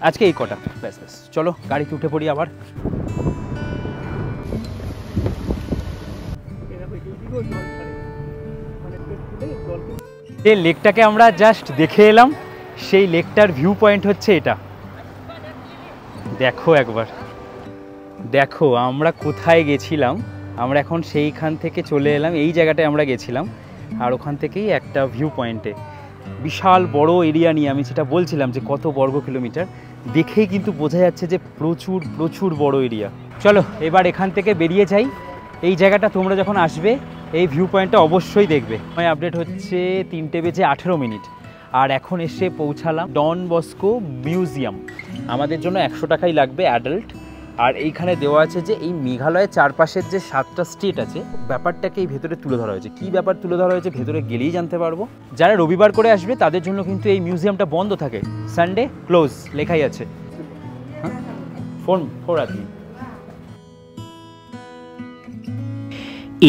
Speaker 1: আজকে এই কটা, ব্যাস ব্যাস, চলো গাড়িতে উঠে পড়ি আবার। যে লেকটাকে আমরা জাস্ট দেখে এলাম, সেই লেকটার ভিউ পয়েন্ট হচ্ছে এটা। দেখো একবার, দেখো আমরা কোথায় গেছিলাম। আমরা এখন সেইখান থেকে চলে এলাম, এই জায়গাটায় আমরা গেছিলাম, আর ওখান থেকেই একটা ভিউ পয়েন্টে বিশাল বড় এরিয়া নিয়ে, আমি যেটা বলছিলাম যে কত বর্গ কিলোমিটার, দেখেই কিন্তু বোঝা যাচ্ছে যে প্রচুর প্রচুর বড় এরিয়া। চলো এবার এখান থেকে বেরিয়ে যাই। এই জায়গাটা তোমরা যখন আসবে এই ভিউ পয়েন্টটা অবশ্যই দেখবে। সময় আপডেট হচ্ছে 3:18, আর এখন এসে পৌঁছালাম ডন বস্কো মিউজিয়াম। আমাদের জন্য 100 টাকাই লাগবে অ্যাডাল্ট। আর এইখানে দেওয়া আছে যে এই মেঘালয়ের চারপাশের যে 7টা স্টেট আছে, ব্যাপারটাকে এই ভেতরে তুলে ধরা হয়েছে। কী ব্যাপার তুলে ধরা হয়েছে ভেতরে গেলেই জানতে পারবো। যারা রবিবার করে আসবে তাদের জন্য কিন্তু এই মিউজিয়ামটা বন্ধ থাকে, সানডে ক্লোজ লেখাই আছে। ফোন রাখি।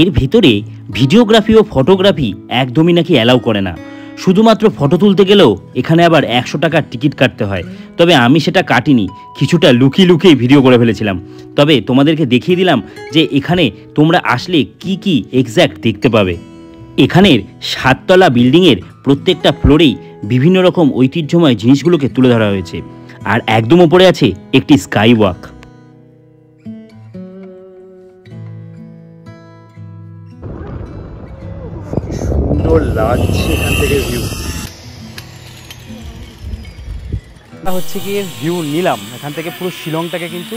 Speaker 3: এর ভিতরে ভিডিওগ্রাফি ও ফটোগ্রাফি একদমই নাকি অ্যালাউ করে না, শুধুমাত্র ফটো তুলতে গেলেও এখানে আবার 100 টাকার টিকিট কাটতে হয়। তবে আমি সেটা কাটিনি, কিছুটা লুকিয়ে লুকিয়ে ভিডিও করে ফেলেছিলাম। তবে তোমাদেরকে দেখিয়ে দিলাম যে এখানে তোমরা আসলে কি কি এক্স্যাক্ট দেখতে পাবে। এখানের 7 তলা বিল্ডিংয়ের প্রত্যেকটা ফ্লোরেই বিভিন্ন রকম ঐতিহ্যময় জিনিসগুলোকে তুলে ধরা হয়েছে, আর একদম ওপরে আছে একটি স্কাই ওয়াক।
Speaker 1: সুন্দর লাগছে এখান থেকে ভিউ। হচ্ছে কি ভিউ নিলাম এখান থেকে, পুরো শিলংটাকে কিন্তু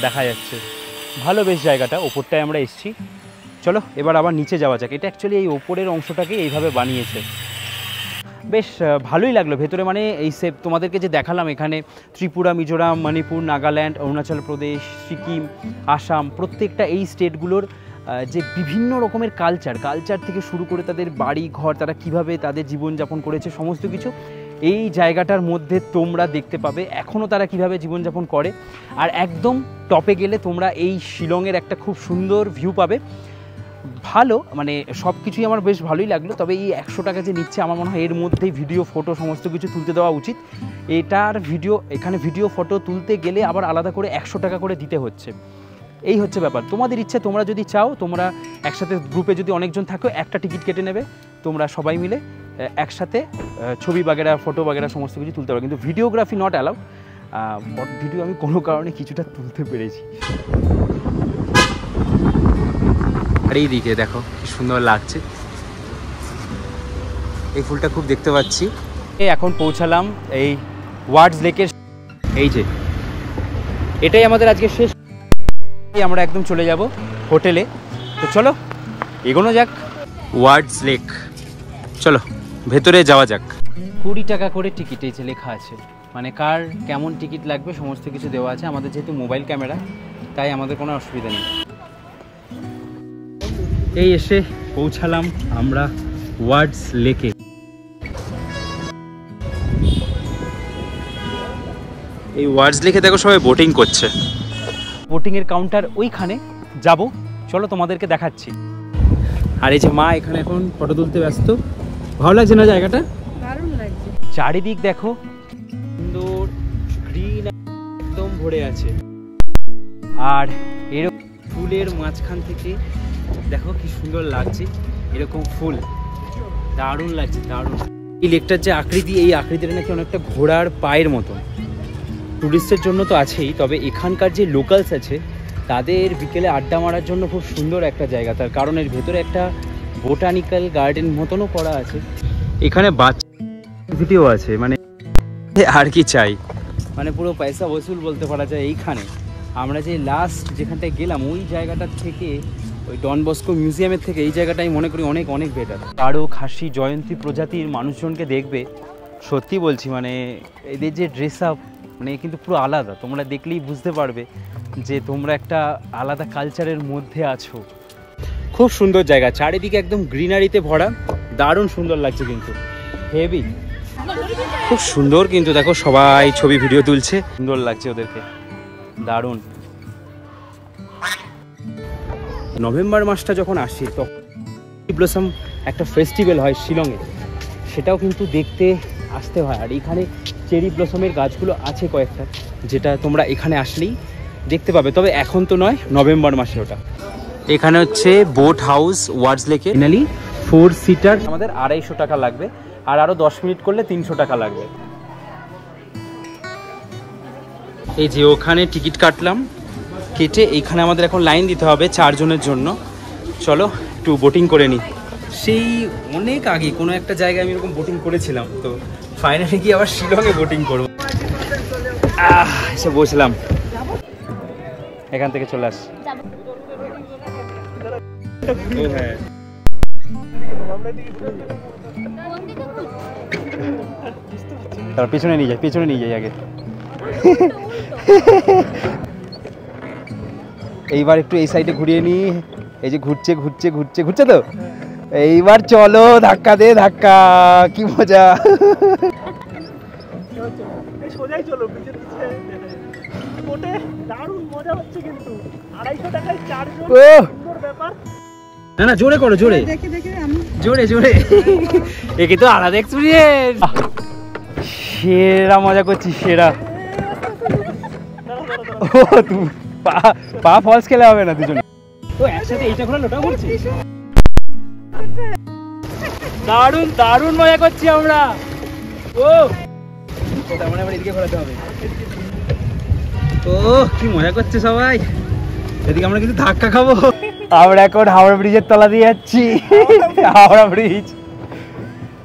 Speaker 1: দেখা যাচ্ছে। ভালো বেশ জায়গাটা, ওপরটায় আমরা এসেছি। চলো এবার আবার নিচে যাওয়া যাক। এটা অ্যাকচুয়ালি এই ওপরের অংশটাকে এইভাবে বানিয়েছে, বেশ ভালোই লাগলো ভেতরে। মানে এই সেপ তোমাদেরকে যে দেখালাম, এখানে ত্রিপুরা, মিজোরাম, মণিপুর, নাগাল্যান্ড, অরুণাচল প্রদেশ, সিকিম, আসাম, প্রত্যেকটা এই স্টেটগুলোর যে বিভিন্ন রকমের কালচার থেকে শুরু করে তাদের বাড়ি ঘর, তারা কিভাবে তাদের জীবনযাপন করেছে, সমস্ত কিছু এই জায়গাটার মধ্যে তোমরা দেখতে পাবে। এখনও তারা কিভাবে জীবনযাপন করে। আর একদম টপে গেলে তোমরা এই শিলংয়ের একটা খুব সুন্দর ভিউ পাবে। ভালো, মানে সব কিছুই আমার বেশ ভালোই লাগলো। তবে এই 100 টাকা যে নিচ্ছে, আমার মনে হয় এর মধ্যেই ভিডিও ফটো সমস্ত কিছু তুলতে দেওয়া উচিত। এটার এখানে ভিডিও ফটো তুলতে গেলে আবার আলাদা করে 100 টাকা করে দিতে হচ্ছে। এই হচ্ছে ব্যাপার। তোমাদের ইচ্ছে, তোমরা যদি চাও, তোমরা একসাথে গ্রুপে যদি অনেকজন থাকো, একটা টিকিট কেটে নেবে, তোমরা সবাই মিলে একসাথে ছবি বাগেরা, ফটো বাগেরা সমস্ত কিছু তুলতে পারো। কিন্তু ভিডিওগ্রাফি নট অ্যালাউ। ভিডিও আমি কোনো কারণে কিছুটা তুলতে পেরেছি। আর এই দিকে দেখো কি সুন্দর লাগছে, এই ফুলটা খুব দেখতে পাচ্ছি। এখন পৌঁছালাম এই ওয়ার্ডস লেকের। এই যে এটাই আমাদের আজকে শেষ, আমরা একদম চলে যাব হোটেলে। তো চলো এগোনো যাক। ওয়ার্ডস লেক, চলো ভেতরে যাওয়া যাক। 20 টাকা করে টিকিট, এই যে লেখা আছে, মানে কার কেমন টিকিট লাগবে সমস্ত কিছু দেওয়া আছে। আমাদের যেহেতু মোবাইল ক্যামেরা, তাই আমাদের কোনো অসুবিধা নেই। এই এসে পৌঁছালাম আমরা ওয়ার্ডস লেকে। এই ওয়ার্ডস লেকে দেখো সবাই বোটিং করছে। বোটিংয়ের কাউন্টার ওইখানে যাব, চলো তোমাদেরকে দেখাচ্ছি। আর এই যে মা এখানে এখন ফটো তুলতে ব্যস্ত। ভালো লাগছে না জায়গাটা?
Speaker 4: দারুণ লাগছে।
Speaker 1: চারিদিক দেখো সুন্দর গ্রিন একদম ভরে আছে। আর এরকম ফুলের মাঝখান থেকে দেখো কি সুন্দর লাগছে, এরকম ফুল দারুণ লাগছে, দারুণ। এই লেকটার যে আকৃতি, এই আকৃতিটা নাকি অনেকটা ঘোড়ার পায়ের মতন। টুরিস্টের জন্য তো আছেই, তবে এখানকার যে লোকালস আছে তাদের বিকেলে আড্ডা মারার জন্য খুব সুন্দর একটা জায়গা। তার কারণ এর ভেতরে একটা বোটানিক্যাল গার্ডেন মতনও করা আছে। এখানে বাচ্চাও আছে, মানে আর কি চাই, মানে পুরো পয়সা বসুল বলতে পারা যায়। এইখানে আমরা যে লাস্ট যেখানটায় গেলাম ওই জায়গাটার থেকে, ওই ডন বস্কো মিউজিয়ামের থেকে এই জায়গাটা আমি মনে করি অনেক অনেক বেটার। আরও খাসি জয়ন্তী প্রজাতির মানুষজনকে দেখবে, সত্যি বলছি, মানে এদের যে ড্রেস আপ মানে কিন্তু পুরো আলাদা। তোমরা দেখলেই বুঝতে পারবে যে তোমরা একটা আলাদা কালচারের মধ্যে আছো। খুব সুন্দর জায়গা, চারিদিকে একদম গ্রিনারিতে ভরা, দারুণ সুন্দর লাগছে কিন্তু, হেভি খুব সুন্দর। কিন্তু দেখো সবাই ছবি ভিডিও তুলছে, সুন্দর লাগছে ওদেরকে, দারুণ। নভেম্বর মাসটা যখন আসে তখন ব্লসম একটা ফেস্টিভ্যাল হয় শিলংয়ে, সেটাও কিন্তু দেখতে আসতে হয়। আর এখানে চেরি ব্লসমের গাছগুলো আছে কয়েকটা, যেটা তোমরা এখানে আসলেই দেখতে পাবে, তবে এখন তো নয়, নভেম্বর মাসে ওটা। এখানে হচ্ছে বোট হাউস ওয়ার্ডস লেকে। ফাইনালি 4 সিটার আমাদের 250 টাকা লাগবে, আর আরও 10 মিনিট করলে 300 টাকা লাগবে। এই যে ওখানে টিকিট কাটলাম, কেটে এইখানে আমাদের এখন লাইন দিতে হবে 4 জনের জন্য। চলো একটু বোটিং করে নিই। সেই অনেক আগে কোনো একটা জায়গায় আমি এরকম বোটিং করেছিলাম, তো ফাইনালি কি আবার শিলংয়ে বোটিং করবো। এসে বসলাম, এখান থেকে চলে আস। হ্যাঁ তার পিছনে নিয়ে যাই, পিছনে নিয়ে যাই আগে। এইবার একটু এই সাইডে ঘুরিয়ে নি। এই যে ঘুরছে ঘুরছে ঘুরছে ঘুরছে, তো এইবার চলো ধাক্কা দে ধাক্কা, কি মজা।
Speaker 2: সোজাই চলো, পিছে পিছে ওটে, দারুণ মজা হচ্ছে কিন্তু। 250 টাকায় 4 জন, সুন্দর ব্যাপার।
Speaker 1: না না, জোরে করো, জোরে
Speaker 4: দেখে দেখে আমি
Speaker 1: জোরে জোরে, একে তো আলাদা এক্সপিরিয়েন্স। সেরা মজা করছি, সেরা। ও তুমি পা ফলস খেলে হবে না দুজনে, তো একসাথে এইটা ঘোরা লোটা করছি। দারুণ দারুণ মজা করছি আমরা। ও তার মানে আবার এদিকে ঘোরাতে হবে। ও কি মজা করছে সবাই, এদিকে আমরা কিন্তু ধাক্কা খাবো। আমরা এখন হাওড়া ব্রিজের তলা দিয়ে যাচ্ছি, হাওড়া ব্রিজ।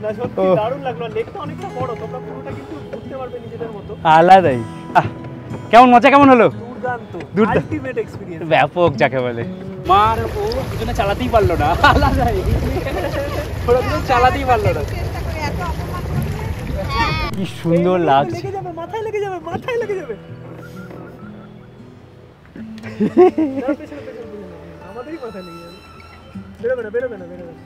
Speaker 2: না সত্যি দারুণ লাগলো, লেকটা অনেকটা বড়, তোমরা পুরোটা কিন্তু ঘুরতে পারবে নিজেদের মতো।
Speaker 1: আলাদাই। কেমন মজা, কেমন হলো?
Speaker 2: দুর্দান্ত, আল্টিমেট এক্সপেরিয়েন্স,
Speaker 1: ব্যাপক যাকে বলে। মার ও দুজনে চালাতেই পারলো না, আলাদাই, ওরা দুজন চালাতেই পারলো না। কি সুন্দর লাগছে,
Speaker 2: লেগে যাবে, মাথায় লেগে যাবে, মাথায় লেগে যাবে। আমাদেরই মাথায় লেগে যাবে, বেরোবে না বেরোবে না বেরোবে না।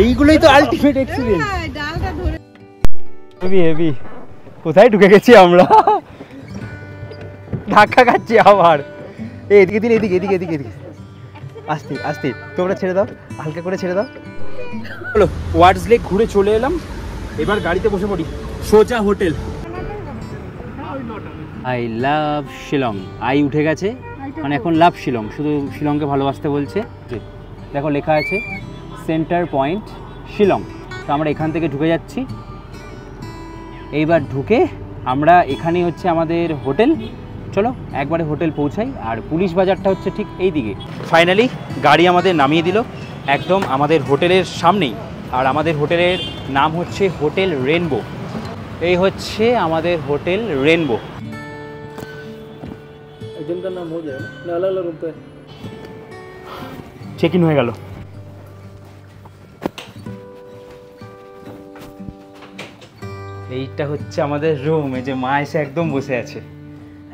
Speaker 1: এইগুলোই তো আলটিমেট এক্সপেরিয়েন্স।
Speaker 4: ডালটা ধরে
Speaker 1: হেভি হেভি। কোথায় ঢুকে গেছি আমরা, ধাক্কা খাচ্ছি আবার। এদিকে দিন, এদিকে এদিকে এদিকে এদিকে, আস্তে আস্তে, তোমরা ছেড়ে দাও, হালকা করে ছেড়ে দাও। চলো ওয়ার্ডস লেক ঘুরে চলে এলাম, এবার গাড়িতে বসে পড়ি, সোজা hotel. I love Shillong, I উঠে গেছে, মানে এখন লাভ শিলং, শুধু শিলংকে ভালোবাসতে বলছে। দেখো লেখা আছে সেন্টার পয়েন্ট শিলং। তো আমরা এখান থেকে ঢুকে যাচ্ছি। এইবার ঢুকে আমরা এখানেই হচ্ছে আমাদের হোটেল, চলো একবারে হোটেল পৌঁছাই। আর পুলিশ বাজারটা হচ্ছে ঠিক এই দিকে। ফাইনালি গাড়ি আমাদের নামিয়ে দিল একদম আমাদের হোটেলের সামনেই। আর আমাদের হোটেলের নাম হচ্ছে হোটেল রেনবো। এই হচ্ছে আমাদের হোটেল রেনবো।
Speaker 2: এজেন্টার নাম হয়ে যায় না, আলাদা আলাদা রুম পে
Speaker 1: চেক ইন হয়ে গেল। এইটা হচ্ছে আমাদের রুম। এই যে মা এসে একদম বসে আছে,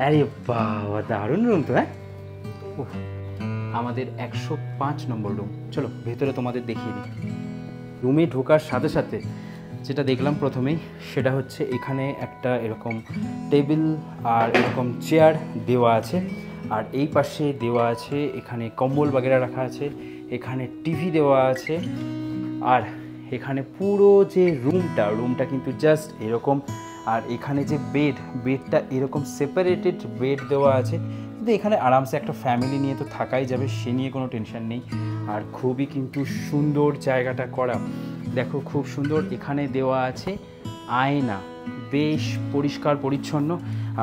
Speaker 1: আরে বাবা, দারুণ রুম তো। হ্যাঁ, আমাদের 105 নম্বর রুম। চলো ভেতরে তোমাদের দেখিয়ে দিই। রুমে ঢোকার সাথে সাথে যেটা দেখলাম প্রথমেই, সেটা হচ্ছে এখানে একটা এরকম টেবিল আর এরকম চেয়ার দেওয়া আছে, আর এই পাশে দেওয়া আছে এখানে কম্বল বাগেরা রাখা আছে, এখানে টিভি দেওয়া আছে, আর এখানে পুরো যে রুমটা কিন্তু জাস্ট এরকম। আর এখানে যে বেডটা এরকম সেপারেটেড বেড দেওয়া আছে, কিন্তু এখানে আরামসে একটা ফ্যামিলি নিয়ে তো থাকাই যাবে, সে নিয়ে কোনো টেনশন নেই। আর খুবই কিন্তু সুন্দর জায়গাটা করা, দেখো খুব সুন্দর। এখানে দেওয়া আছে আয়না, বেশ পরিষ্কার পরিচ্ছন্ন,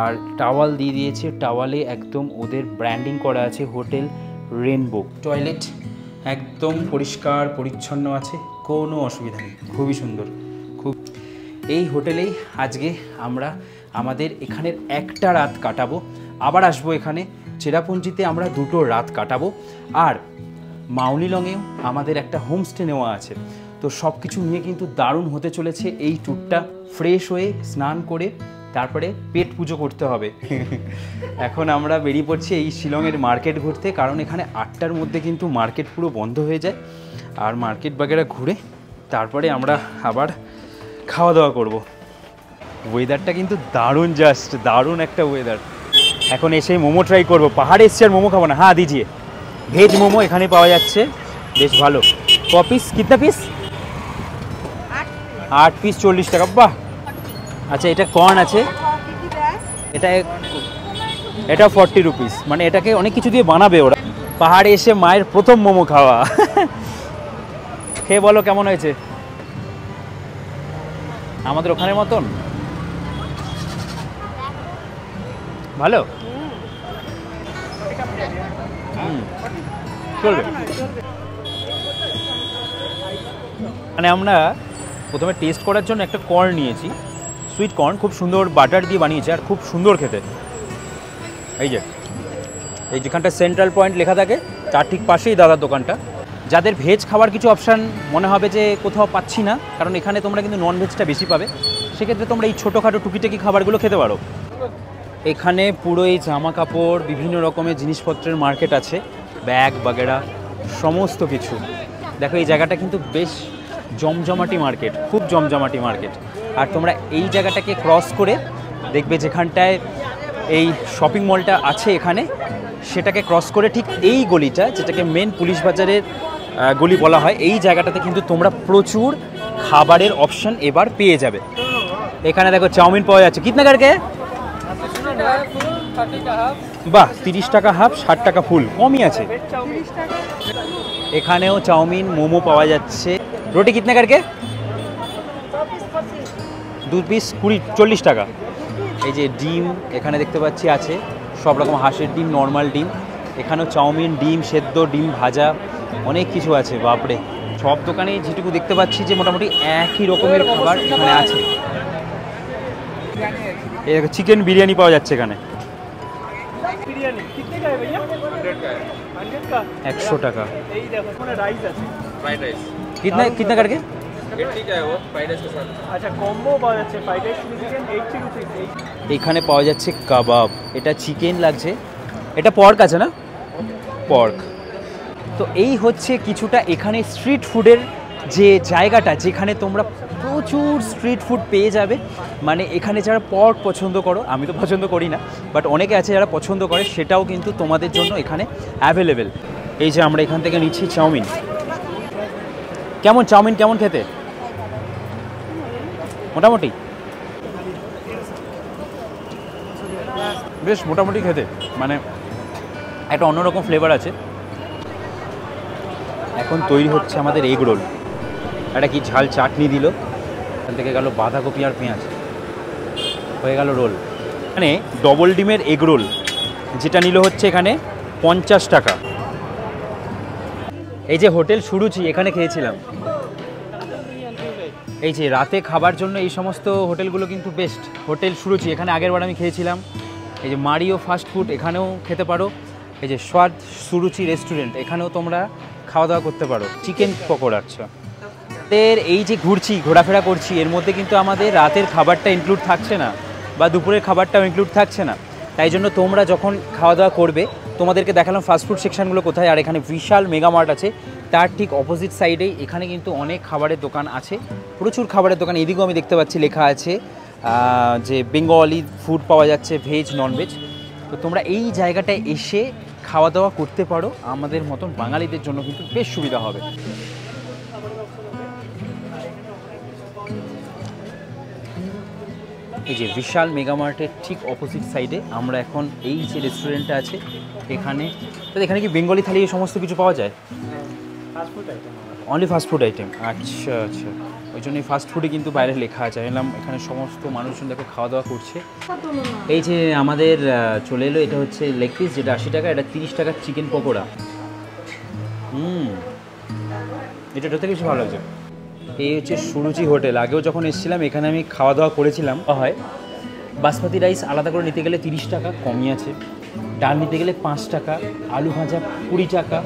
Speaker 1: আর টাওয়াল দিয়ে দিয়েছে, টাওয়ালে একদম ওদের ব্র্যান্ডিং করা আছে হোটেল রেনবো। টয়লেট একদম পরিষ্কার পরিচ্ছন্ন আছে, কোনো অসুবিধা নেই, খুবই সুন্দর। এই হোটেলেই আজকে আমরা আমাদের এখানের একটা রাত কাটাবো, আবার আসবো এখানে। চেরাপুঞ্জিতে আমরা 2টো রাত কাটাবো, আর মাউলিলংয়েও আমাদের একটা হোমস্টে নেওয়া আছে। তো সব কিছু নিয়ে কিন্তু দারুণ হতে চলেছে এই ট্যুরটা। ফ্রেশ হয়ে স্নান করে তারপরে পেট পুজো করতে হবে। এখন আমরা বেরিয়ে পড়ছি এই শিলংয়ের মার্কেট ঘুরতে, কারণ এখানে 8টার মধ্যে কিন্তু মার্কেট পুরো বন্ধ হয়ে যায়। আর মার্কেট বাগেরা ঘুরে তারপরে আমরা আবার খাওয়া দাওয়া করব। ওয়েদারটা কিন্তু দারুণ, জাস্ট দারুণ একটা ওয়েদার। এখন এসে মোমো ট্রাই করবো। পাহাড়ে এসছি আর মোমো খাবো না? হ্যাঁ দিজিয়ে। ভেজ মোমো এখানে পাওয়া যাচ্ছে, বেশ ভালো। ক পিস? কিতনা পিস? 8 পিস 40 টাকা। বাহ, আচ্ছা এটা কর্ন আছে, এটা 40 রুপিস। মানে এটাকে অনেক কিছু দিয়ে বানাবে ওরা। পাহাড়ে এসে মায়ের প্রথম মোমো খাওয়া। খেয়ে বলো কেমন হয়েছে? আমাদের ওখানের মতন ভালো? চলবে। মানে আমরা প্রথমে টেস্ট করার জন্য একটা কর্ন নিয়েছি, সুইট কর্ন, খুব সুন্দর বাটার দিয়ে বানিয়েছে আর খুব সুন্দর খেতে। এই যেখানটা সেন্ট্রাল পয়েন্ট লেখা থাকে তার ঠিক পাশেই দাদার দোকানটা। যাদের ভেজ খাওয়ার কিছু অপশান মনে হবে যে কোথাও পাচ্ছি না, কারণ এখানে তোমরা কিন্তু নন ভেজটা বেশি পাবে, সেক্ষেত্রে তোমরা এই ছোটোখাটো টুকিটাকি খাবারগুলো খেতে পারো। এখানে পুরো এই জামা কাপড়, বিভিন্ন রকমের জিনিসপত্রের মার্কেট আছে, ব্যাগ বাগেরা সমস্ত কিছু। দেখো এই জায়গাটা কিন্তু বেশ জমজমাটি মার্কেট, খুব জমজমাটি মার্কেট। আর তোমরা এই জায়গাটাকে ক্রস করে দেখবে যেখানটায় এই শপিং মলটা আছে এখানে, সেটাকে ক্রস করে ঠিক এই গলিটা, যেটাকে মেন পুলিশ বাজারের গলি বলা হয়, এই জায়গাটাতে কিন্তু তোমরা প্রচুর খাবারের অপশান এবার পেয়ে যাবে। এখানে দেখো চাউমিন পাওয়া যাচ্ছে। কিতনা করকে? বাহ, 30 টাকা হাফ, 60 টাকা ফুল, কমই আছে। এখানেও চাউমিন মোমো পাওয়া যাচ্ছে। রুটি কিতনা করকে? 2 পিস 40 টাকা। এই যে ডিম এখানে দেখতে পাচ্ছি আছে, সব রকম হাঁসের ডিম, নর্মাল ডিম। এখানেও চাউমিন, ডিম সেদ্ধ, ডিম ভাজা, অনেক কিছু আছে। বাপরে, সব দোকানে যেটুকু দেখতে পাচ্ছি যে মোটামুটি একই রকমের খাবার এখানে আছে। এই দেখো চিকেন বিরিয়ানি পাওয়া যাচ্ছে এখানে, 100 টাকা। কিতনা করকে? এখানে পাওয়া যাচ্ছে কাবাব, এটা চিকেন লাগছে, এটা পর্ক আছে না? পর্ক। তো এই হচ্ছে কিছুটা এখানে স্ট্রিট ফুডের যে জায়গাটা, যেখানে তোমরা প্রচুর স্ট্রিট ফুড পেয়ে যাবে। মানে এখানে যারা পর্ক পছন্দ করো, আমি তো পছন্দ করি না, বাট অনেকে আছে যারা পছন্দ করে, সেটাও কিন্তু তোমাদের জন্য এখানে অ্যাভেলেবেল। এই যে আমরা এখান থেকে নিচ্ছি চাউমিন। কেমন চাউমিন, কেমন খেতে? মোটামুটি বেশ মোটামুটি খেতে, মানে একটা অন্যরকম ফ্লেভার আছে। এখন তৈরি হচ্ছে আমাদের এগ রোল। একটা কি ঝাল চাটনি দিল, এখান থেকে গেল বাঁধাকপি আর পেঁয়াজ, হয়ে গেল রোল। মানে ডবল ডিমের এগ রোল, যেটা নিল হচ্ছে এখানে 50 টাকা। এই যে হোটেল সুরুচি, এখানে খেয়েছিলাম। এই যে রাতে খাবার জন্য এই সমস্ত হোটেলগুলো কিন্তু বেস্ট। হোটেল সুরুচি, এখানে আগেরবার আমি খেয়েছিলাম। এই যে মারিও ফাস্ট ফুড, এখানেও খেতে পারো। এই যে স্বাদ সুরুচি রেস্টুরেন্ট, এখানেও তোমরা খাওয়া দাওয়া করতে পারো। চিকেন পকোড়া। আচ্ছা, এই যে ঘুরছি, ঘোরাফেরা করছি, এর মধ্যে কিন্তু আমাদের রাতের খাবারটা ইনক্লুড থাকছে না, বা দুপুরের খাবারটাও ইনক্লুড থাকছে না। তাই জন্য তোমরা যখন খাওয়া দাওয়া করবে, তোমাদেরকে দেখালাম ফাস্টফুড সেকশনগুলো কোথায়, আর এখানে বিশাল মেগা মার্ট আছে, তার ঠিক অপোজিট সাইডেই এখানে কিন্তু অনেক খাবারের দোকান আছে, প্রচুর খাবারের দোকান। এদিকেও আমি দেখতে পাচ্ছি লেখা আছে যে বেঙ্গলি ফুড পাওয়া যাচ্ছে, ভেজ ননভেজ। তো তোমরা এই জায়গাটায় এসে খাওয়া দাওয়া করতে পারো, আমাদের মতন বাঙালিদের জন্য কিন্তু বেশ সুবিধা হবে। এই যে বিশাল মেগামার্টের ঠিক অপোজিট সাইডে আমরা এখন এই যে রেস্টুরেন্টটা আছে এখানে, তো এখানে কি বেঙ্গলি থালি এই সমস্ত কিছু পাওয়া যায়? Only fast food item. আচ্ছা আচ্ছা, ওই জন্যই ফাস্টফুডে কিন্তু বাইরে লেখা আছে। এলাম এখানে সমস্ত মানুষজন দেখো খাওয়া দাওয়া করছে। এই যে আমাদের চলে এলো, এটা হচ্ছে লেগ পিস, যেটা 80 টাকা, এটা 30 টাকার চিকেন পকোড়া। এটা থেকে বেশি ভালো লাগছে। এই হচ্ছে সুরুচি হোটেল, আগেও যখন এসেছিলাম এখানে আমি খাওয়া দাওয়া করেছিলাম। হয় বাসমতি রাইস আলাদা করে নিতে গেলে 30 টাকা, কমই আছে। ডাল নিতে গেলে 5 টাকা, আলু ভাজা 20 টাকা,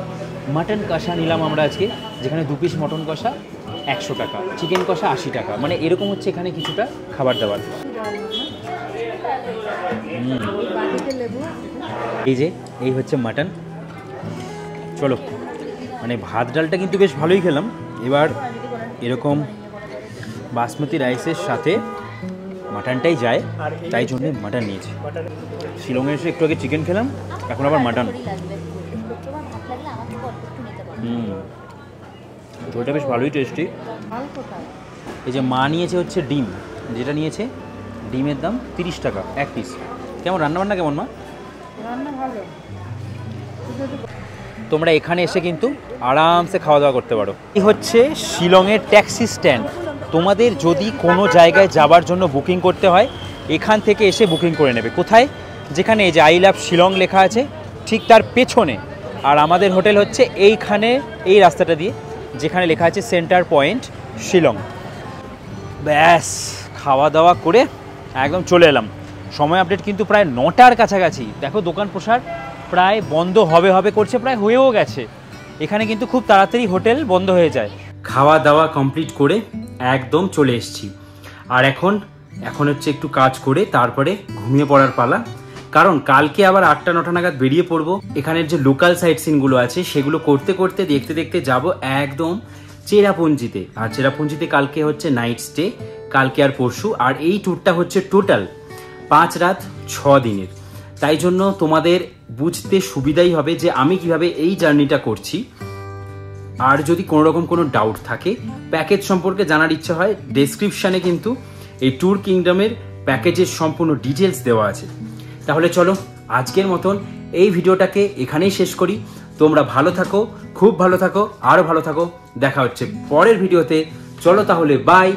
Speaker 1: মাটন কষা নিলাম আমরা আজকে, যেখানে 2 পিস মটন কষা 100 টাকা, চিকেন কষা 80 টাকা। মানে এরকম হচ্ছে এখানে কিছুটা খাবার দাবার। এই যে এই হচ্ছে মাটন। চলো, মানে ভাত ডালটা কিন্তু বেশ ভালোই খেলাম। এবার এরকম বাসমতি রাইসের সাথে মাটনটাই যায়, তাই জন্যে মাটন নিয়েছি। শিলংয়ে এসে একটু আগে চিকেন খেলাম, এখন আবার মাটন। তো ওটা বেশ ভালোই টেস্টি। এই যে মা নিয়েছে হচ্ছে ডিম, যেটা নিয়েছে ডিমের দাম 30 টাকা 1 পিস। কেমন রান্নাবান্না কেমন মা?
Speaker 4: রান্না ভালো।
Speaker 1: তোমরা এখানে এসে কিন্তু আরামসে খাওয়া দাওয়া করতে পারো। এই হচ্ছে শিলংয়ের ট্যাক্সি স্ট্যান্ড। তোমাদের যদি কোনো জায়গায় যাবার জন্য বুকিং করতে হয়, এখান থেকে এসে বুকিং করে নেবে। কোথায়? যেখানে এই যে আই লাভ শিলং লেখা আছে ঠিক তার পেছনে। আর আমাদের হোটেল হচ্ছে এইখানে, এই রাস্তাটা দিয়ে, যেখানে লেখা আছে সেন্টার পয়েন্ট শিলং। ব্যাস খাওয়া দাওয়া করে একদম চলে এলাম। সময় আপডেট কিন্তু প্রায় 9টার কাছাকাছি। দেখো দোকান প্রসার প্রায় বন্ধ হবে করছে, প্রায় হয়েও গেছে। এখানে কিন্তু খুব তাড়াতাড়ি হোটেল বন্ধ হয়ে যায়। খাওয়া দাওয়া কমপ্লিট করে একদম চলে এসেছি। আর এখন হচ্ছে একটু কাজ করে তারপরে ঘুমিয়ে পড়ার পালা। কারণ কালকে আবার 8টা-9টা নাগাদ বেরিয়ে পড়বো। এখানের যে লোকাল সাইট সিনগুলো আছে সেগুলো করতে করতে দেখতে দেখতে যাব একদম চেরাপুঞ্জিতে। আর চেরাপুঞ্জিতে কালকে হচ্ছে নাইট স্টে, কালকে আর পরশু। আর এই ট্যুরটা হচ্ছে টোটাল 5 রাত 6 দিনের। তাই জন্য তোমাদের বুঝতে সুবিধাই হবে যে আমি কিভাবে এই জার্নিটা করছি। আর যদি কোনো রকম কোনো ডাউট থাকে, প্যাকেজ সম্পর্কে জানার ইচ্ছা হয়, ডেসক্রিপশানে কিন্তু এই ট্যুর কিংডমের প্যাকেজের সম্পূর্ণ ডিটেলস দেওয়া আছে। তাহলে চলো আজকের মতন এই ভিডিওটাকে এখানেই শেষ করি। তোমরা ভালো থাকো, খুব ভালো থাকো, আরও ভালো থাকো। দেখা হচ্ছে পরের ভিডিওতে। চলো তাহলে বাই।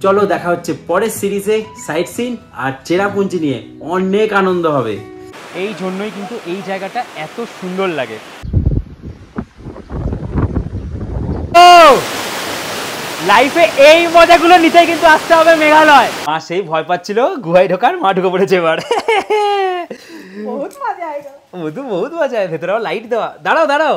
Speaker 1: চলো দেখা হচ্ছে পরের সিরিজে। সাইট সিন আর চেরাপুঞ্জি নিয়ে অনেক আনন্দ হবে। এই জন্যই কিন্তু এই জায়গাটা এত সুন্দর লাগে। লাইফে এই মজাগুলো নিতেই কিন্তু আসতে হবে মেঘালয়। মা সেই ভয় পাচ্ছিল গুহায় ঢোকার, মা ঢুকে পড়েছে এবার। বহুত মজা হয়, ভেতরে লাইট দেওয়া। দাঁড়াও।